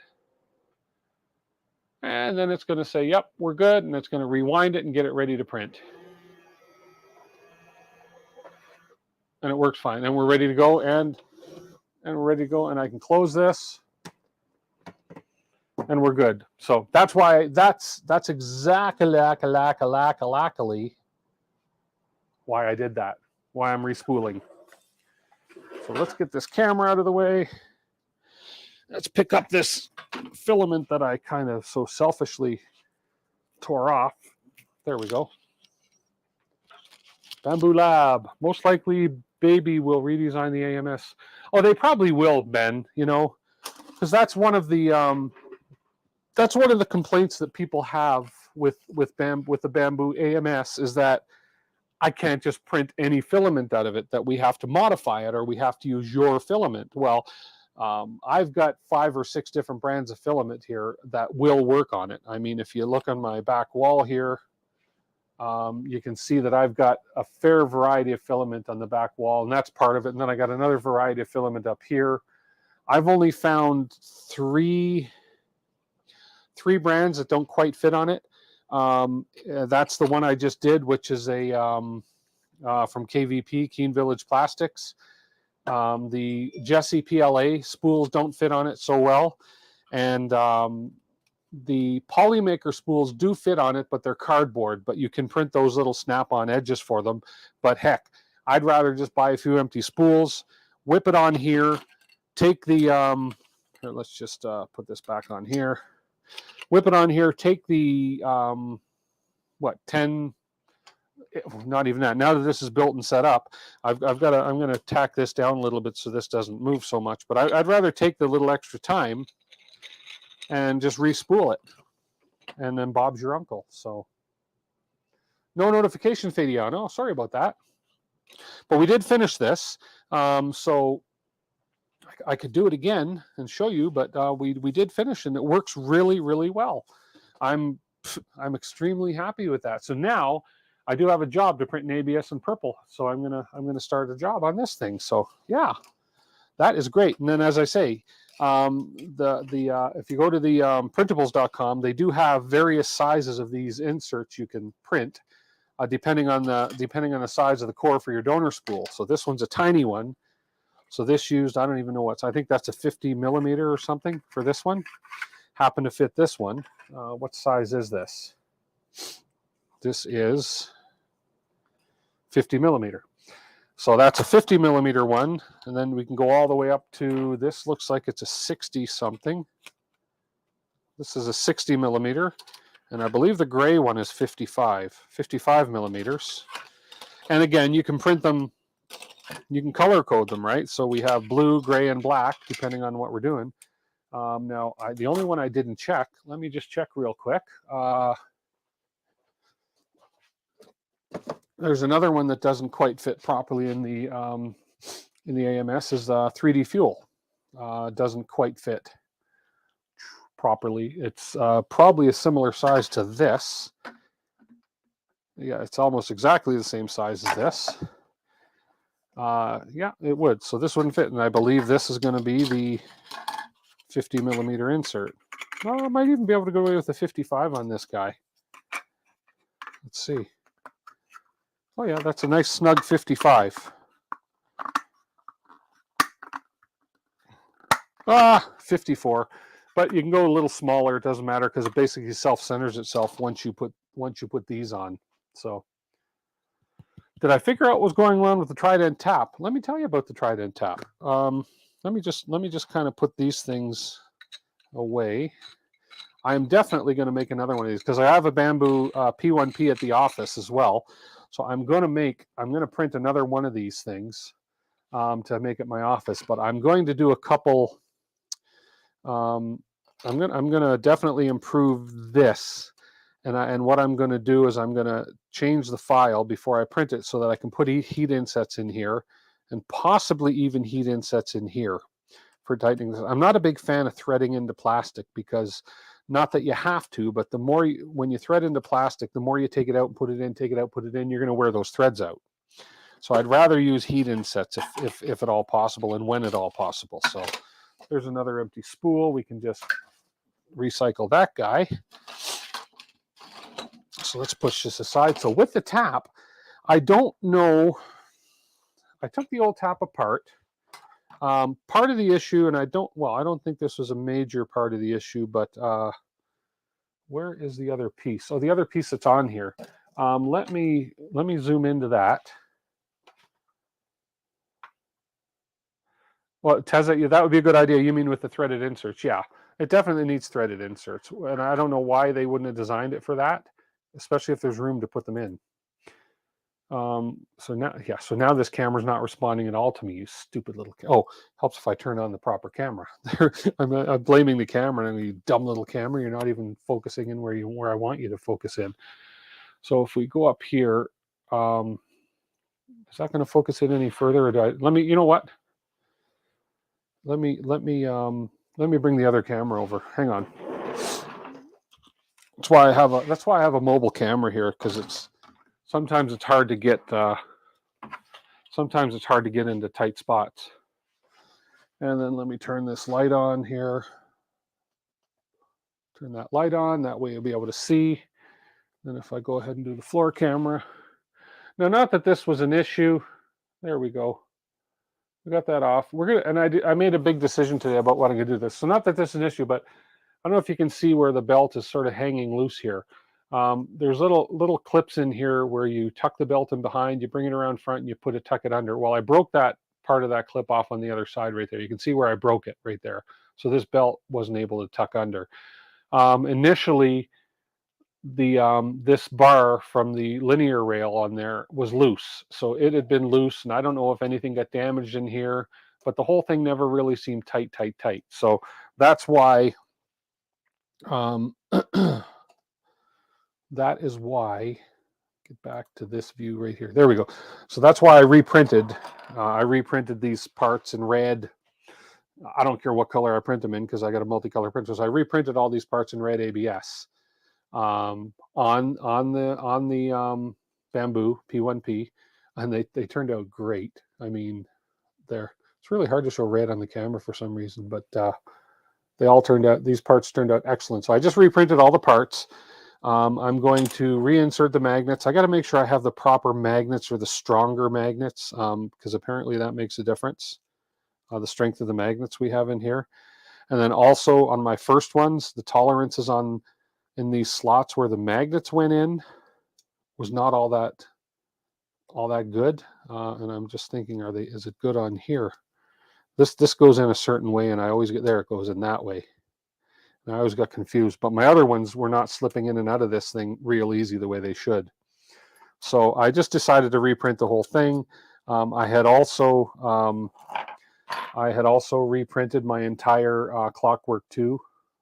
And then it's going to say, yep, we're good. And it's going to rewind it and get it ready to print. And it works fine. And we're ready to go. And we're ready to go. And I can close this. And we're good. So that's why, that's exactly why I did that. Why I'm respooling. So let's get this camera out of the way. Let's pick up this filament that I kind of so selfishly tore off. There we go. Bamboo Lab. Most likely Baby will redesign the AMS. Oh, they probably will, Ben, you know, because that's one of the that's one of the complaints that people have with the bamboo AMS, is that I can't just print any filament out of it, that we have to modify it or we have to use your filament. Well, I've got 5 or 6 different brands of filament here that will work on it. I mean, if you look on my back wall here, you can see that I've got a fair variety of filament on the back wall, and that's part of it. And then I got another variety of filament up here. I've only found three brands that don't quite fit on it. That's the one I just did, which is a from KVP, Keene Village Plastics. The Jesse PLA spools don't fit on it so well, and the Polymaker spools do fit on it, but they're cardboard. But you can print those little snap-on edges for them. But heck, I'd rather just buy a few empty spools, whip it on here, take the here, let's just put this back on here. Whip it on here, take the, 10, not even that. Now that this is built and set up, I'm going to tack this down a little bit so this doesn't move so much. But I'd rather take the little extra time and just re-spool it. And then Bob's your uncle. So no notification Fabian. Oh, sorry about that. But we did finish this. So I could do it again and show you, but we did finish, and it works really, really well. I'm extremely happy with that. So now I do have a job to print in ABS and purple. So I'm gonna start a job on this thing. So yeah, that is great. And then, as I say, if you go to the printables.com, they do have various sizes of these inserts you can print, depending on the size of the core for your donor spool. So this one's a tiny one. So this used, I don't even know I think that's a 50 millimeter or something for this one. Happened to fit this one. What size is this? This is 50 millimeter. So that's a 50 millimeter one. And then we can go all the way up to, this looks like it's a 60 something. This is a 60 millimeter. And I believe the gray one is 55 millimeters. And again, you can print them, you can color code them, right? So we have blue, gray, and black, depending on what we're doing. Now, the only one I didn't check, let me just check real quick. There's another one that doesn't quite fit properly in the AMS, is 3D Fuel. Doesn't quite fit properly. It's probably a similar size to this. Yeah, it's almost exactly the same size as this. Yeah, it would. So this wouldn't fit, and I believe this is going to be the 50 millimeter insert. Well, I might even be able to go away with the 55 on this guy. Let's see. Oh yeah, that's a nice snug 55. 54. But you can go a little smaller. It doesn't matter, because it basically self-centers itself once you put these on. So, did I figure out what's going on with the Trident tap? Let me tell you about the Trident tap. Let me just kind of put these things away. I'm definitely going to make another one of these, because I have a bamboo P1P at the office as well. So I'm going to print another one of these things to make it my office. But I'm going to do a couple. I'm going to definitely improve this. And what I'm going to do is I'm going to change the file before I print it so that I can put heat insets in here, and possibly even heat insets in here for tightening this. I'm not a big fan of threading into plastic, because, not that you have to, but the more when you thread into plastic, the more you take it out and put it in, take it out, put it in, you're going to wear those threads out. So I'd rather use heat insets if at all possible, and when at all possible. So there's another empty spool. We can just recycle that guy. So let's push this aside. So with the tap, I don't know. I took the old tap apart. Part of the issue, and I don't think this was a major part of the issue, but where is the other piece? Oh, the other piece that's on here. Let me zoom into that. Well, Teza, that would be a good idea. You mean with the threaded inserts? Yeah, it definitely needs threaded inserts, and I don't know why they wouldn't have designed it for that, especially if there's room to put them in. So now this camera's not responding at all to me. You stupid little. Oh, helps if I turn on the proper camera. I'm blaming the camera, and you dumb little camera. You're not even focusing in where I want you to focus in. So if we go up here, is that going to focus in any further? Or let me. You know what? Let me bring the other camera over. Hang on. That's why I have a mobile camera here, because sometimes it's hard to get into tight spots. And then let me turn this light on here. Turn that light on. That way you'll be able to see. Then if I go ahead and do the floor camera. Now, not that this was an issue. There we go. We got that off. I made a big decision today about what I'm gonna do this. So not that this is an issue, but I don't know if you can see where the belt is sort of hanging loose here. There's little clips in here where you tuck the belt in behind, you bring it around front, and you tuck it under. Well, I broke that part of that clip off on the other side right there. You can see where I broke it right there. So this belt wasn't able to tuck under. Initially, this bar from the linear rail on there was loose. So it had been loose, and I don't know if anything got damaged in here, but the whole thing never really seemed tight. So that's why, that is why, get back to this view right here. There we go. So that's why I reprinted these parts in red. I don't care what color I print them in, because I got a multicolor printer. So I reprinted all these parts in red ABS. On the bamboo P1P, and they turned out great. I mean, it's really hard to show red on the camera for some reason, but these parts turned out excellent. So I just reprinted all the parts. I'm going to reinsert the magnets. I got to make sure I have the proper magnets, or the stronger magnets, because apparently that makes a difference, the strength of the magnets we have in here. And then also on my first ones, the tolerances in these slots where the magnets went in was not all that good. And I'm just thinking, is it good on here? This goes in a certain way, and I always get there. It goes in that way. And I always got confused, but my other ones were not slipping in and out of this thing real easy the way they should. So I just decided to reprint the whole thing. I had also reprinted my entire Clockwork 2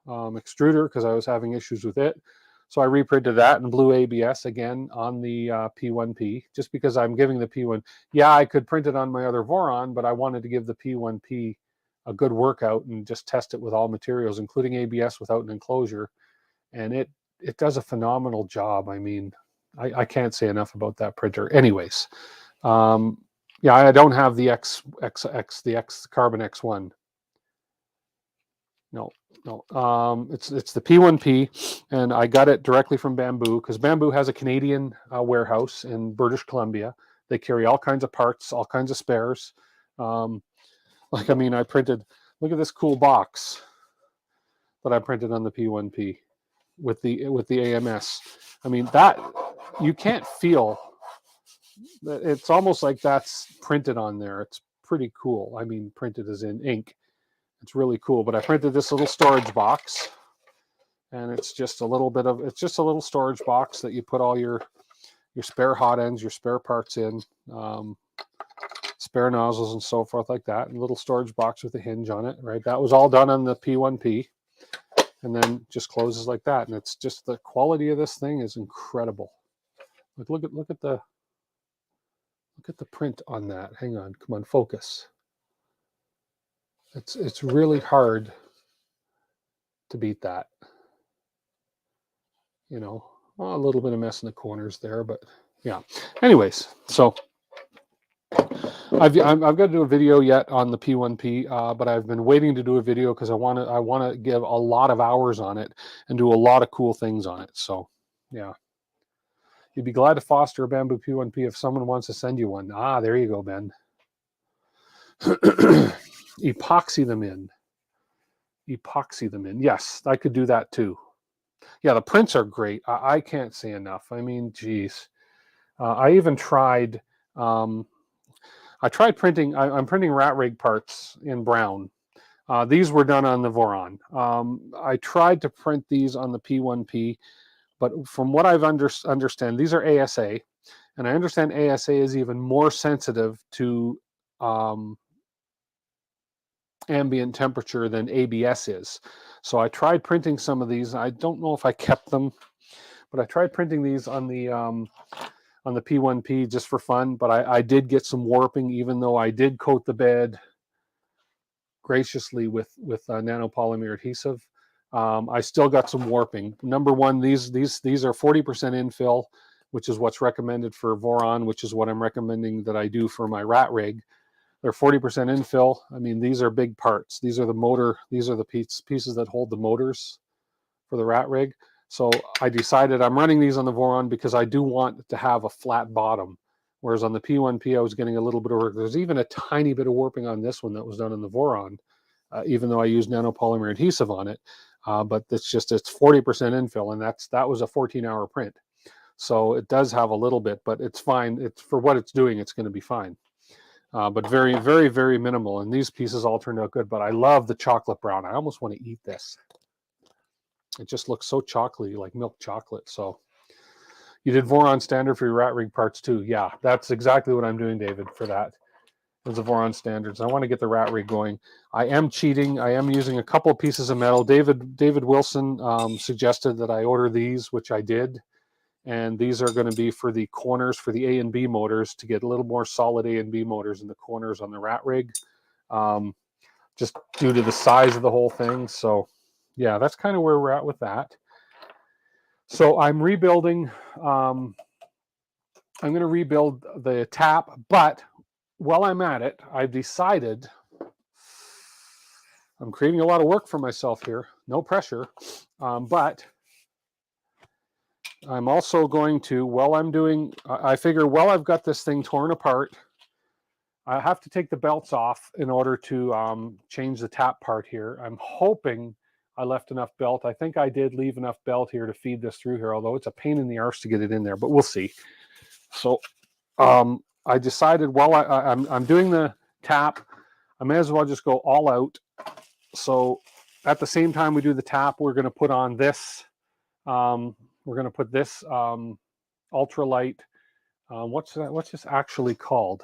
extruder, because I was having issues with it. So I reprinted that in blue ABS again on the P1P, just because I'm giving the P1. Yeah, I could print it on my other Voron, but I wanted to give the P1P a good workout and just test it with all materials, including ABS without an enclosure. And it does a phenomenal job. I mean, I can't say enough about that printer. Anyways, yeah, I don't have the the Carbon X1. No. It's the P1P, and I got it directly from Bamboo, because Bamboo has a Canadian warehouse in British Columbia. They carry all kinds of parts, all kinds of spares. I mean, I printed. Look at this cool box that I printed on the P1P with the AMS. I mean, that you can't feel. It's almost like that's printed on there. It's pretty cool. I mean, printed as in ink. It's really cool. But I printed this little storage box, and it's just a little storage box that you put all your spare hot ends, your spare parts in, spare nozzles and so forth like that. And a little storage box with a hinge on it, right? That was all done on the P1P, and then just closes like that. And it's just, the quality of this thing is incredible. Look at the print on that. Hang on, come on, focus. It's really hard to beat that. You know, well, a little bit of mess in the corners there, but yeah. Anyways, so I've got to do a video yet on the P1P, but I've been waiting to do a video because I want to give a lot of hours on it and do a lot of cool things on it. So yeah, you'd be glad to foster a Bamboo P1P if someone wants to send you one. There you go, Ben. Epoxy them in. Yes, I could do that too. Yeah, the prints are great. I can't say enough. I mean, geez. I even tried. I tried printing. I'm printing rat rig parts in brown. These were done on the Voron. I tried to print these on the P1P, but from what I've understand, these are ASA, And I understand ASA is even more sensitive to ambient temperature than ABS is. So I tried printing some of these. I don't know if I kept them, but I tried printing these on the P1P just for fun. But I did get some warping, even though I did coat the bed graciously with nanopolymer adhesive. I still got some warping. Number one, these are 40% infill, which is what's recommended for Voron, which is what I'm recommending that I do for my rat rig. They're 40% infill. I mean, these are big parts. These are the motor. These are the pieces that hold the motors for the rat rig. So I decided I'm running these on the Voron because I do want to have a flat bottom. Whereas on the P1P, I was getting a little bit of work. There's even a tiny bit of warping on this one that was done in the Voron, even though I used nanopolymer adhesive on it. But it's 40% infill, and that was a 14-hour print. So it does have a little bit, but it's fine. It's for what it's doing, it's going to be fine. But very, very, very minimal. And these pieces all turned out good. But I love the chocolate brown. I almost want to eat this. It just looks so chocolatey, like milk chocolate. So you did Voron standard for your rat rig parts too. Yeah, that's exactly what I'm doing, David, for that. Those are Voron standards. I want to get the rat rig going. I am cheating. I am using a couple of pieces of metal. David Wilson suggested that I order these, which I did. And these are going to be for the corners for the A and B motors to get a little more solid A and B motors in the corners on the rat rig, just due to the size of the whole thing. So yeah, that's kind of where we're at with that. So I'm rebuilding. I'm going to rebuild the tap, but while I'm at it, I've decided I'm creating a lot of work for myself here. No pressure, but I'm also going to, I figure while I've got this thing torn apart, I have to take the belts off in order to change the tap part here. I'm hoping I left enough belt. I think I did leave enough belt here to feed this through here, although it's a pain in the arse to get it in there, but we'll see. So I decided while I'm doing the tap, I may as well just go all out. So at the same time we do the tap, we're going to put on this. We're going to put this ultralight. What's this actually called?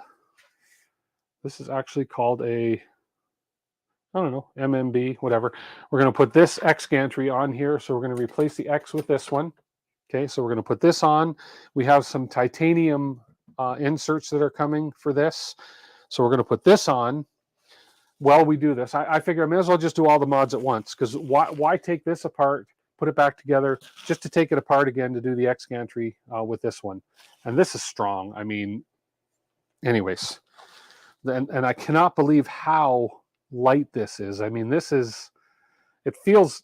This is actually called I don't know, MMB, whatever. We're going to put this X gantry on here. So we're going to replace the X with this one. Okay, so we're going to put this on. We have some titanium inserts that are coming for this. So we're going to put this on while we do this. I figure I may as well just do all the mods at once, because why take this apart, put it back together, just to take it apart again to do the X gantry with this one. And this is strong. I mean, anyways, and I cannot believe how light this is. I mean, it feels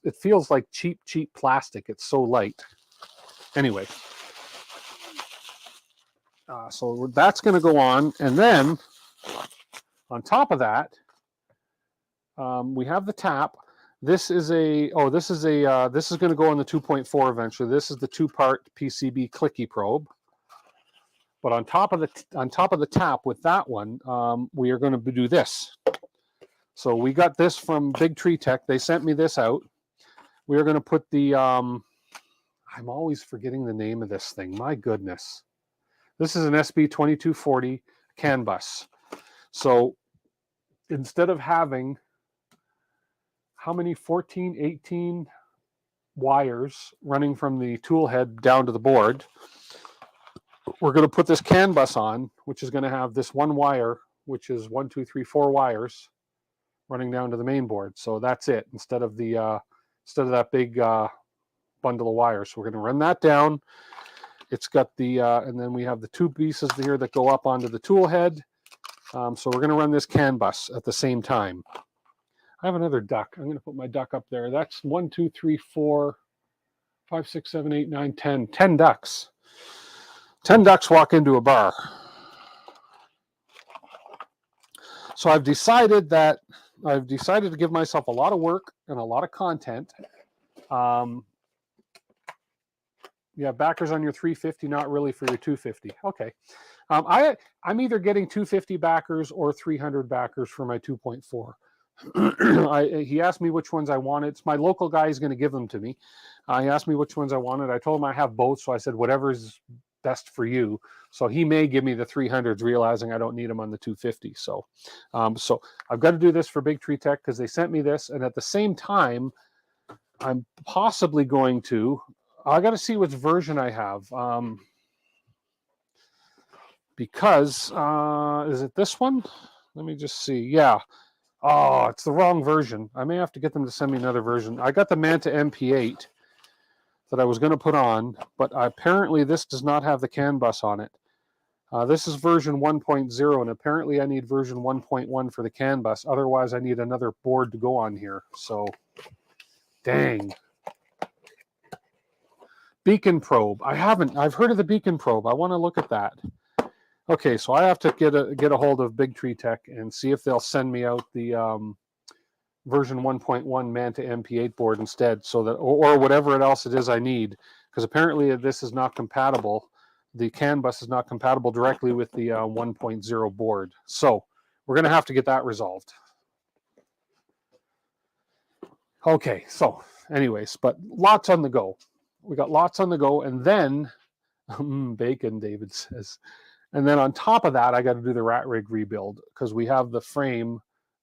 like cheap plastic. It's so light. Anyway, so that's going to go on, and then on top of that, we have the tap. This is going to go on the 2.4 eventually. This is the 2-part PCB clicky probe. But on top of the tap with that one, we are going to do this. So we got this from Big Tree Tech. They sent me this out. We are going to put the I'm always forgetting the name of this thing. My goodness. This is an SB2240 CAN bus. So instead of having how many 14, 18 wires running from the tool head down to the board, we're going to put this CAN bus on, which is going to have this one wire, which is 1, 2, 3, 4 wires running down to the main board. So that's it, instead of that big bundle of wires. So we're going to run that down. It's got and then we have the 2 pieces here that go up onto the tool head. So we're going to run this CAN bus at the same time. I have another duck. I'm going to put my duck up there. That's 1, 2, 3, 4, 5, 6, 7, 8, 9, 10. 10 ducks. 10 ducks walk into a bar. So I've decided to give myself a lot of work and a lot of content. Yeah, backers on your 350, not really for your 250. Okay. I'm either getting 250 backers or 300 backers for my 2.4. He asked me which ones I wanted. It's my local guy is going to give them to me. He asked me which ones I wanted. I told him I have both, so I said whatever's best for you. So he may give me the 300s, realizing I don't need them on the 250. So I've got to do this for Big Tree Tech because they sent me this, and at the same time, I'm possibly going to. I got to see which version I have. Because is it this one? Let me just see. Yeah. Oh, it's the wrong version. I may have to get them to send me another version. I got the Manta MP8 that I was going to put on, but apparently this does not have the CAN bus on it. This is version 1.0, and apparently I need version 1.1 for the CAN bus. Otherwise, I need another board to go on here. So, dang. Beacon probe. I've heard of the beacon probe. I want to look at that. Okay, so I have to get a hold of Big Tree Tech and see if they'll send me out the version 1.1 Manta MP8 board instead, so that or whatever else it is I need, because apparently this is not compatible. The CAN bus is not compatible directly with the 1.0 board. So we're going to have to get that resolved. Okay, so anyways, but lots on the go. We got lots on the go, and then bacon, David says. And then on top of that, I got to do the rat rig rebuild because we have the frame.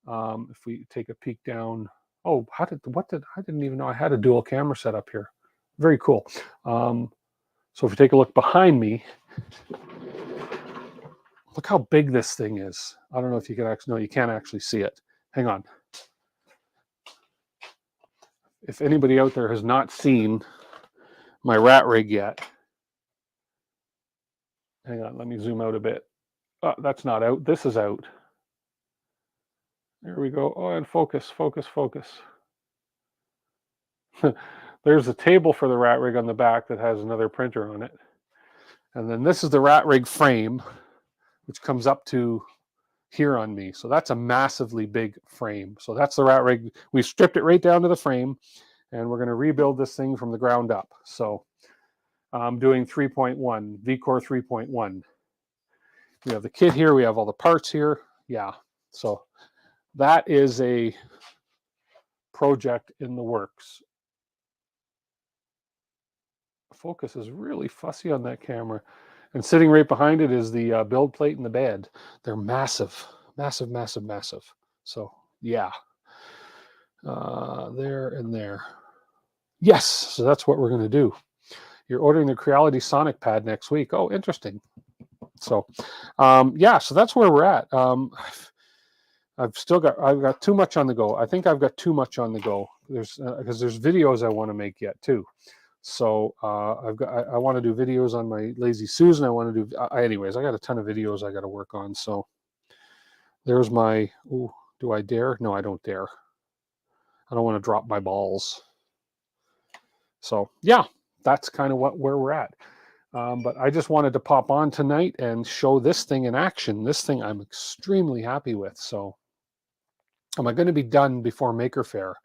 If we take a peek down, oh, I didn't even know I had a dual camera set up here. Very cool. So if you take a look behind me, look how big this thing is. I don't know if you can actually, no, you can't actually see it. Hang on. If anybody out there has not seen my rat rig yet, hang on, let me zoom out a bit. That's not out. This is out. There we go. Oh, and focus, focus, focus. There's a table for the rat rig on the back that has another printer on it. And then this is the rat rig frame, which comes up to here on me. So that's a massively big frame. So that's the rat rig. We stripped it right down to the frame, and we're going to rebuild this thing from the ground up. So I'm doing 3.1, VCore 3.1. We have the kit here. We have all the parts here. Yeah. So that is a project in the works. Focus is really fussy on that camera. And sitting right behind it is the build plate and the bed. They're massive, massive, massive, massive. So yeah, there and there. Yes, so that's what we're going to do. You're ordering the Creality Sonic pad next week. Oh, interesting. So yeah, so that's where we're at. I've got too much on the go. I think I've got too much on the go. Because there's videos I want to make yet too. So I want to do videos on my Lazy Susan. I want to do anyways. I got a ton of videos I got to work on. So there's my. Ooh, do I dare? No, I don't dare. I don't want to drop my balls. So yeah, that's kind of where we're at. But I just wanted to pop on tonight and show this thing in action. This thing I'm extremely happy with. So am I going to be done before Maker Faire?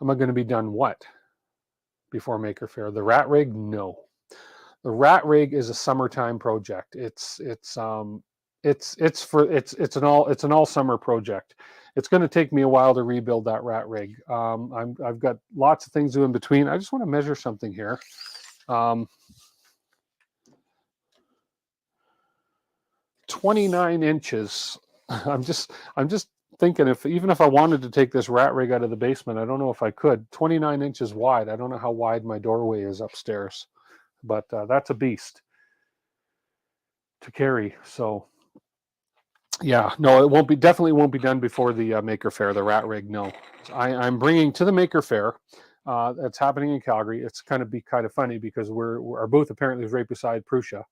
Am I going to be done what? Before Maker Faire? The rat rig? No. The rat rig is a summertime project. It's an all summer project. It's going to take me a while to rebuild that rat rig. I've got lots of things to do in between. I just want to measure something here. 29 inches. I'm just thinking even if I wanted to take this rat rig out of the basement, I don't know if I could. 29 inches wide. I don't know how wide my doorway is upstairs, but that's a beast to carry. So yeah, no, definitely won't be done before the Maker Faire, the rat rig. No, I'm bringing to the Maker Faire. That's happening in Calgary. It's kind of funny because our booth apparently is right beside Prussia.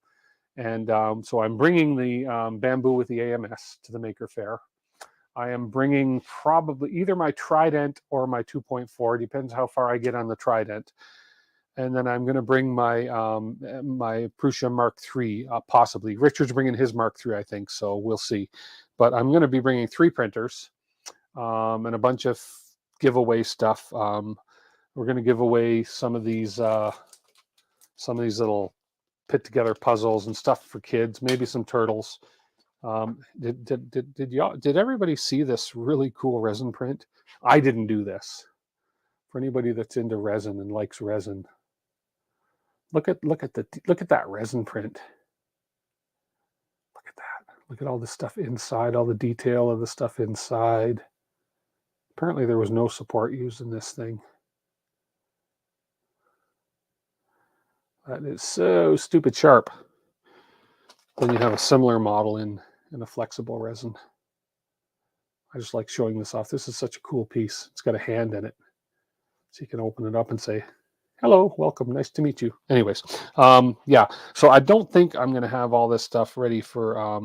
And so I'm bringing the bamboo with the AMS to the Maker Faire. I am bringing probably either my Trident or my 2.4, depends how far I get on the Trident. And then I'm going to bring my my Prusa Mark III, possibly. Richard's bringing his Mark III, I think, so we'll see. But I'm going to be bringing 3 printers and a bunch of giveaway stuff. We're going to give away some of these little put together puzzles and stuff for kids, maybe some turtles. Did everybody see this really cool resin print? I didn't do this. For anybody that's into resin and likes resin, Look at that resin print. Look at that. Look at all the stuff inside, all the detail of the stuff inside. Apparently there was no support used in this thing. That is so stupid sharp. Then you have a similar model in a flexible resin. I just like showing this off. This is such a cool piece. It's got a hand in it. So you can open it up and say, hello, welcome, nice to meet you. Anyways, yeah. So I don't think I'm going to have all this stuff ready for, I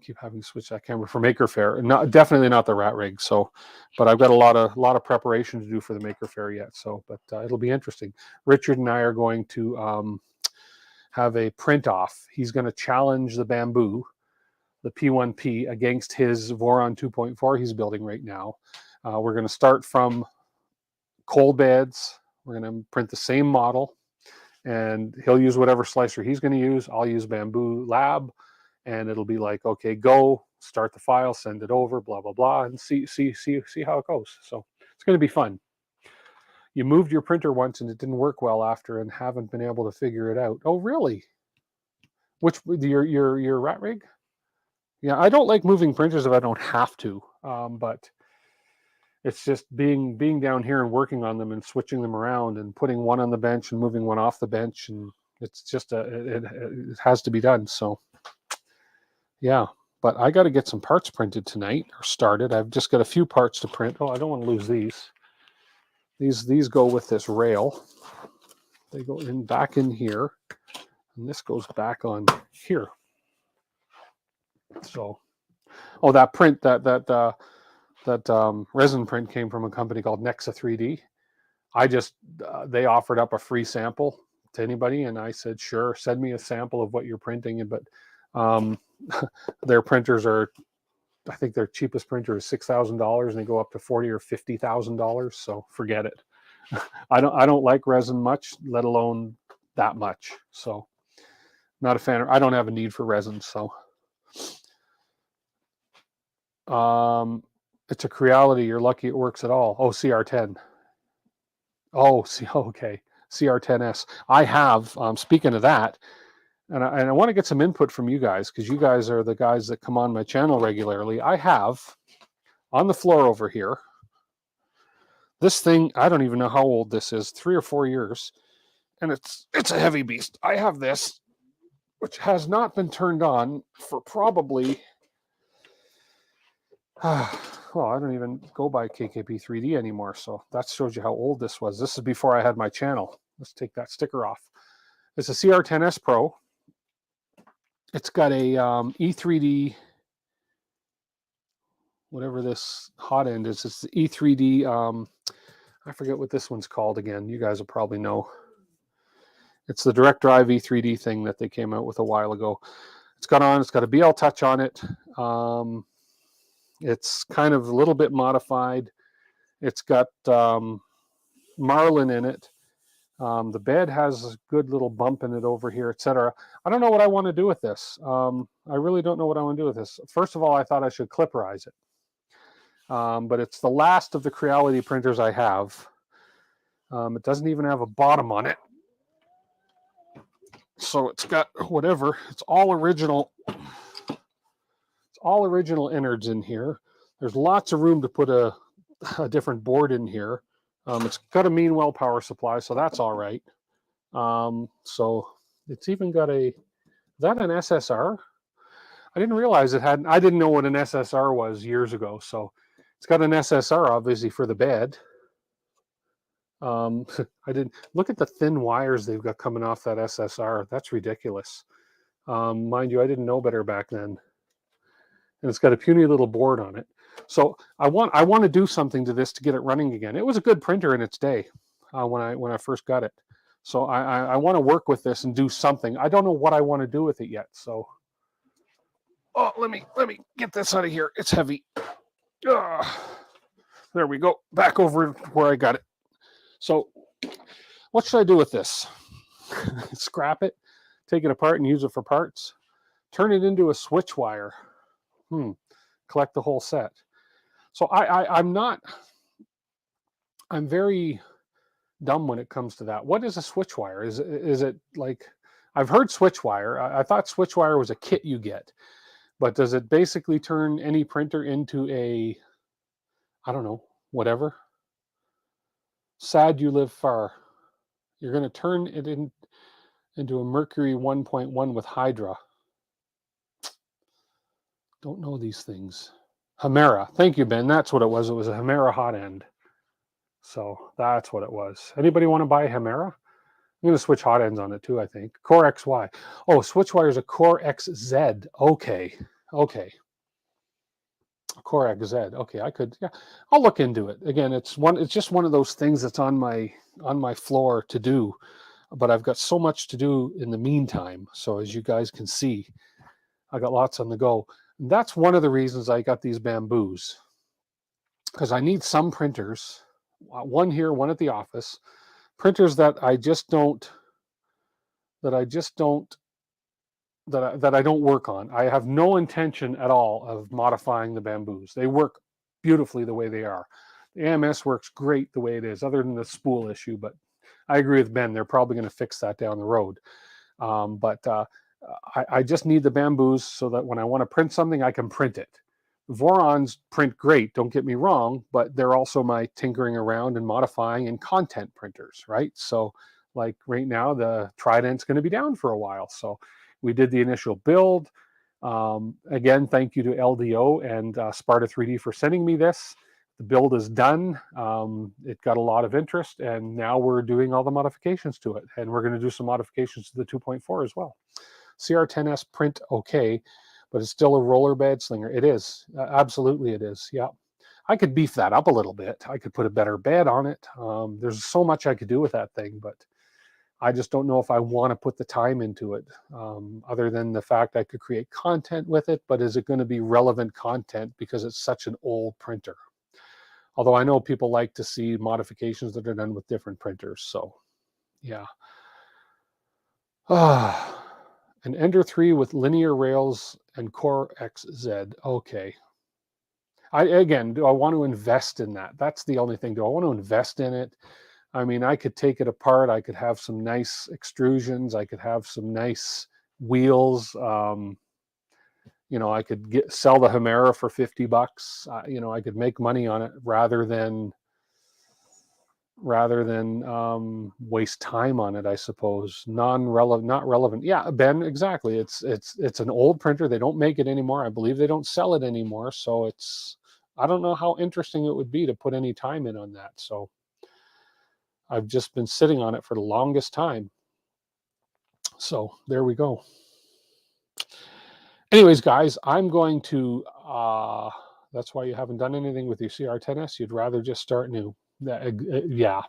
keep having to switch that camera, for Maker Faire. Definitely not the rat rig. So, but I've got a lot of preparation to do for the Maker Faire yet. So, but it'll be interesting. Richard and I are going to have a print off. He's going to challenge the Bamboo, the P1P, against his Voron 2.4 he's building right now. We're going to start from coal beds. We're going to print the same model, and he'll use whatever slicer he's going to use. I'll use Bamboo Lab, and it'll be like, okay, go, start the file, send it over, blah blah blah, and see how it goes. So it's going to be fun. You moved your printer once and it didn't work well after, and haven't been able to figure it out. Oh, really? Which, your rat rig? Yeah, I don't like moving printers if I don't have to, but it's just being down here and working on them and switching them around and putting one on the bench and moving one off the bench, and it's just it has to be done. So yeah, but I got to get some parts printed tonight, or started. I've just got a few parts to print. Oh, I don't want to lose these. These go with this rail. They go back in here, and this goes back on here. So, oh, that print, that resin print came from a company called Nexa 3D. I just, they offered up a free sample to anybody, and I said, sure, send me a sample of what you're printing. But their printers are, I think their cheapest printer is $6,000, and they go up to $40,000 or $50,000. So forget it. I don't like resin much, let alone that much. So not a fan. I don't have a need for resin. So it's a Creality. You're lucky it works at all. Oh, CR10. Oh, okay. CR10S. I have, speaking of that, and I want to get some input from you guys, because you guys are the guys that come on my channel regularly. I have on the floor over here, this thing, I don't even know how old this is, 3 or 4 years, and it's a heavy beast. I have this, which has not been turned on for probably, well, I don't even go by KKP 3D anymore, so that shows you how old this was. This is before I had my channel. Let's take that sticker off. It's a CR10S Pro. It's got a E3D, whatever this hot end is. It's the E3D, I forget what this one's called again. You guys will probably know. It's the direct drive E3D thing that they came out with a while ago. It's got a BL Touch on it. It's kind of a little bit modified. It's got marlin in it. The bed has a good little bump in it over here, etc. I don't know what I want to do with this. I really don't know what I want to do with this. First of all, I thought I should clipperize it. But it's the last of the Creality printers I have. It doesn't even have a bottom on it. So it's got whatever. It's all original. It's all original innards in here. There's lots of room to put a different board in here. It's got a Meanwell power supply, so that's all right. So it's even got is that an SSR? I didn't realize it had, I didn't know what an SSR was years ago. So it's got an SSR, obviously, for the bed. I didn't look at the thin wires they've got coming off that SSR. That's ridiculous. Mind you, I didn't know better back then. And it's got a puny little board on it. So I want to do something to this to get it running again. It was a good printer in its day when I first got it. So I want to work with this and do something. I don't know what I want to do with it yet. So let me get this out of here. It's heavy. There we go. Back over where I got it. So what should I do with this? Scrap it, take it apart and use it for parts, turn it into a switch wire, collect the whole set. So I'm very dumb when it comes to that. What is a switch wire? Is it like, I've heard switch wire. I thought switch wire was a kit you get, but does it basically turn any printer into a, I don't know, whatever? Sad you live far. You're going to turn it into a Mercury 1.1 with Hydra. Don't know these things. Hemera. Thank you, Ben. That's what it was. It was a Hemera hot end. So that's what it was. Anybody want to buy Hemera? I'm going to switch hot ends on it too, I think. Core XY. Oh, switch wire is a Core XZ. Okay. Okay. Core XZ. Okay, I could, yeah. I'll look into it. Again, it's just one of those things that's on my floor to do. But I've got so much to do in the meantime. So as you guys can see, I got lots on the go. And that's one of the reasons I got these bamboos. Because I need some printers, one here, one at the office, printers that I don't work on. I have no intention at all of modifying the bamboos. They work beautifully the way they are. The AMS works great the way it is, other than the spool issue, but I agree with Ben. They're probably going to fix that down the road. I just need the bamboos so that when I want to print something, I can print it. Vorons print great, don't get me wrong, but they're also my tinkering around and modifying and content printers, right? So like right now, the Trident's going to be down for a while. So we did the initial build. Again, thank you to LDO and Sparta 3D for sending me this. The build is done. It got a lot of interest, and now we're doing all the modifications to it. And we're going to do some modifications to the 2.4 as well. CR10S print okay, but it's still a roller bed slinger. It is. Absolutely it is. Yeah. I could beef that up a little bit. I could put a better bed on it. There's so much I could do with that thing, but I just don't know if I want to put the time into it, other than the fact I could create content with it, but is it going to be relevant content because it's such an old printer? Although I know people like to see modifications that are done with different printers. So, yeah. An Ender 3 with linear rails and Core XZ. Okay. Again, do I want to invest in that? That's the only thing. Do I want to invest in it? I mean, I could take it apart. I could have some nice extrusions. I could have some nice wheels. I could sell the Hemera for $50. I could make money on it rather than waste time on it, I suppose. Not relevant. Yeah, Ben, exactly. It's an old printer. They don't make it anymore. I believe they don't sell it anymore. So I don't know how interesting it would be to put any time in on that. So I've just been sitting on it for the longest time. So there we go. Anyways, guys, I'm going to, that's why you haven't done anything with your CR10S. You'd rather just start new. Yeah,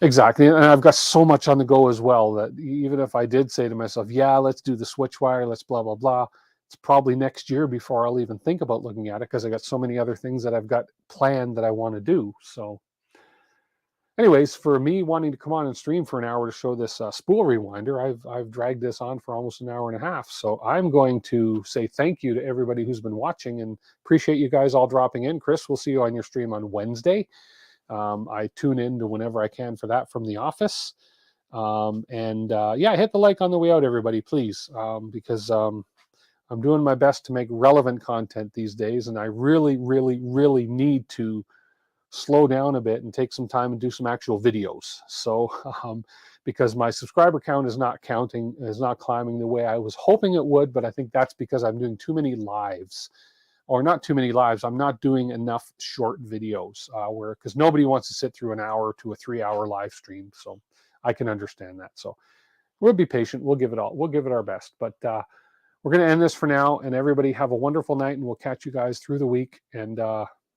exactly. And I've got so much on the go as well that even if I did say to myself, yeah, let's do the switch wire, let's blah, blah, blah, it's probably next year before I'll even think about looking at it because I got so many other things that I've got planned that I want to do. So anyways, for me wanting to come on and stream for an hour to show this spool rewinder, I've dragged this on for almost an hour and a half. So I'm going to say thank you to everybody who's been watching and appreciate you guys all dropping in. Chris, we'll see you on your stream on Wednesday. I tune in to whenever I can for that from the office. Yeah, hit the like on the way out, everybody, please, because I'm doing my best to make relevant content these days, and I really, really, really need to slow down a bit and take some time and do some actual videos. So because my subscriber count is not climbing the way I was hoping it would, but I think that's because I'm doing too many lives. Or not too many lives. I'm not doing enough short videos because nobody wants to sit through an hour to a 3-hour live stream. So I can understand that. So we'll be patient. We'll give it our best. But we're going to end this for now. And everybody have a wonderful night. And we'll catch you guys through the week. And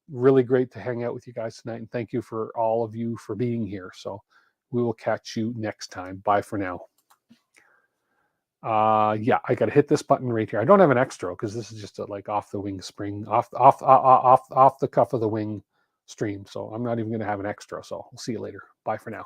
really great to hang out with you guys tonight. And thank you for all of you for being here. So we will catch you next time. Bye for now. Yeah, I got to hit this button right here. I don't have an extra because this is just a like off the wing spring, off the cuff of the wing stream. So I'm not even going to have an extra. So we'll see you later. Bye for now.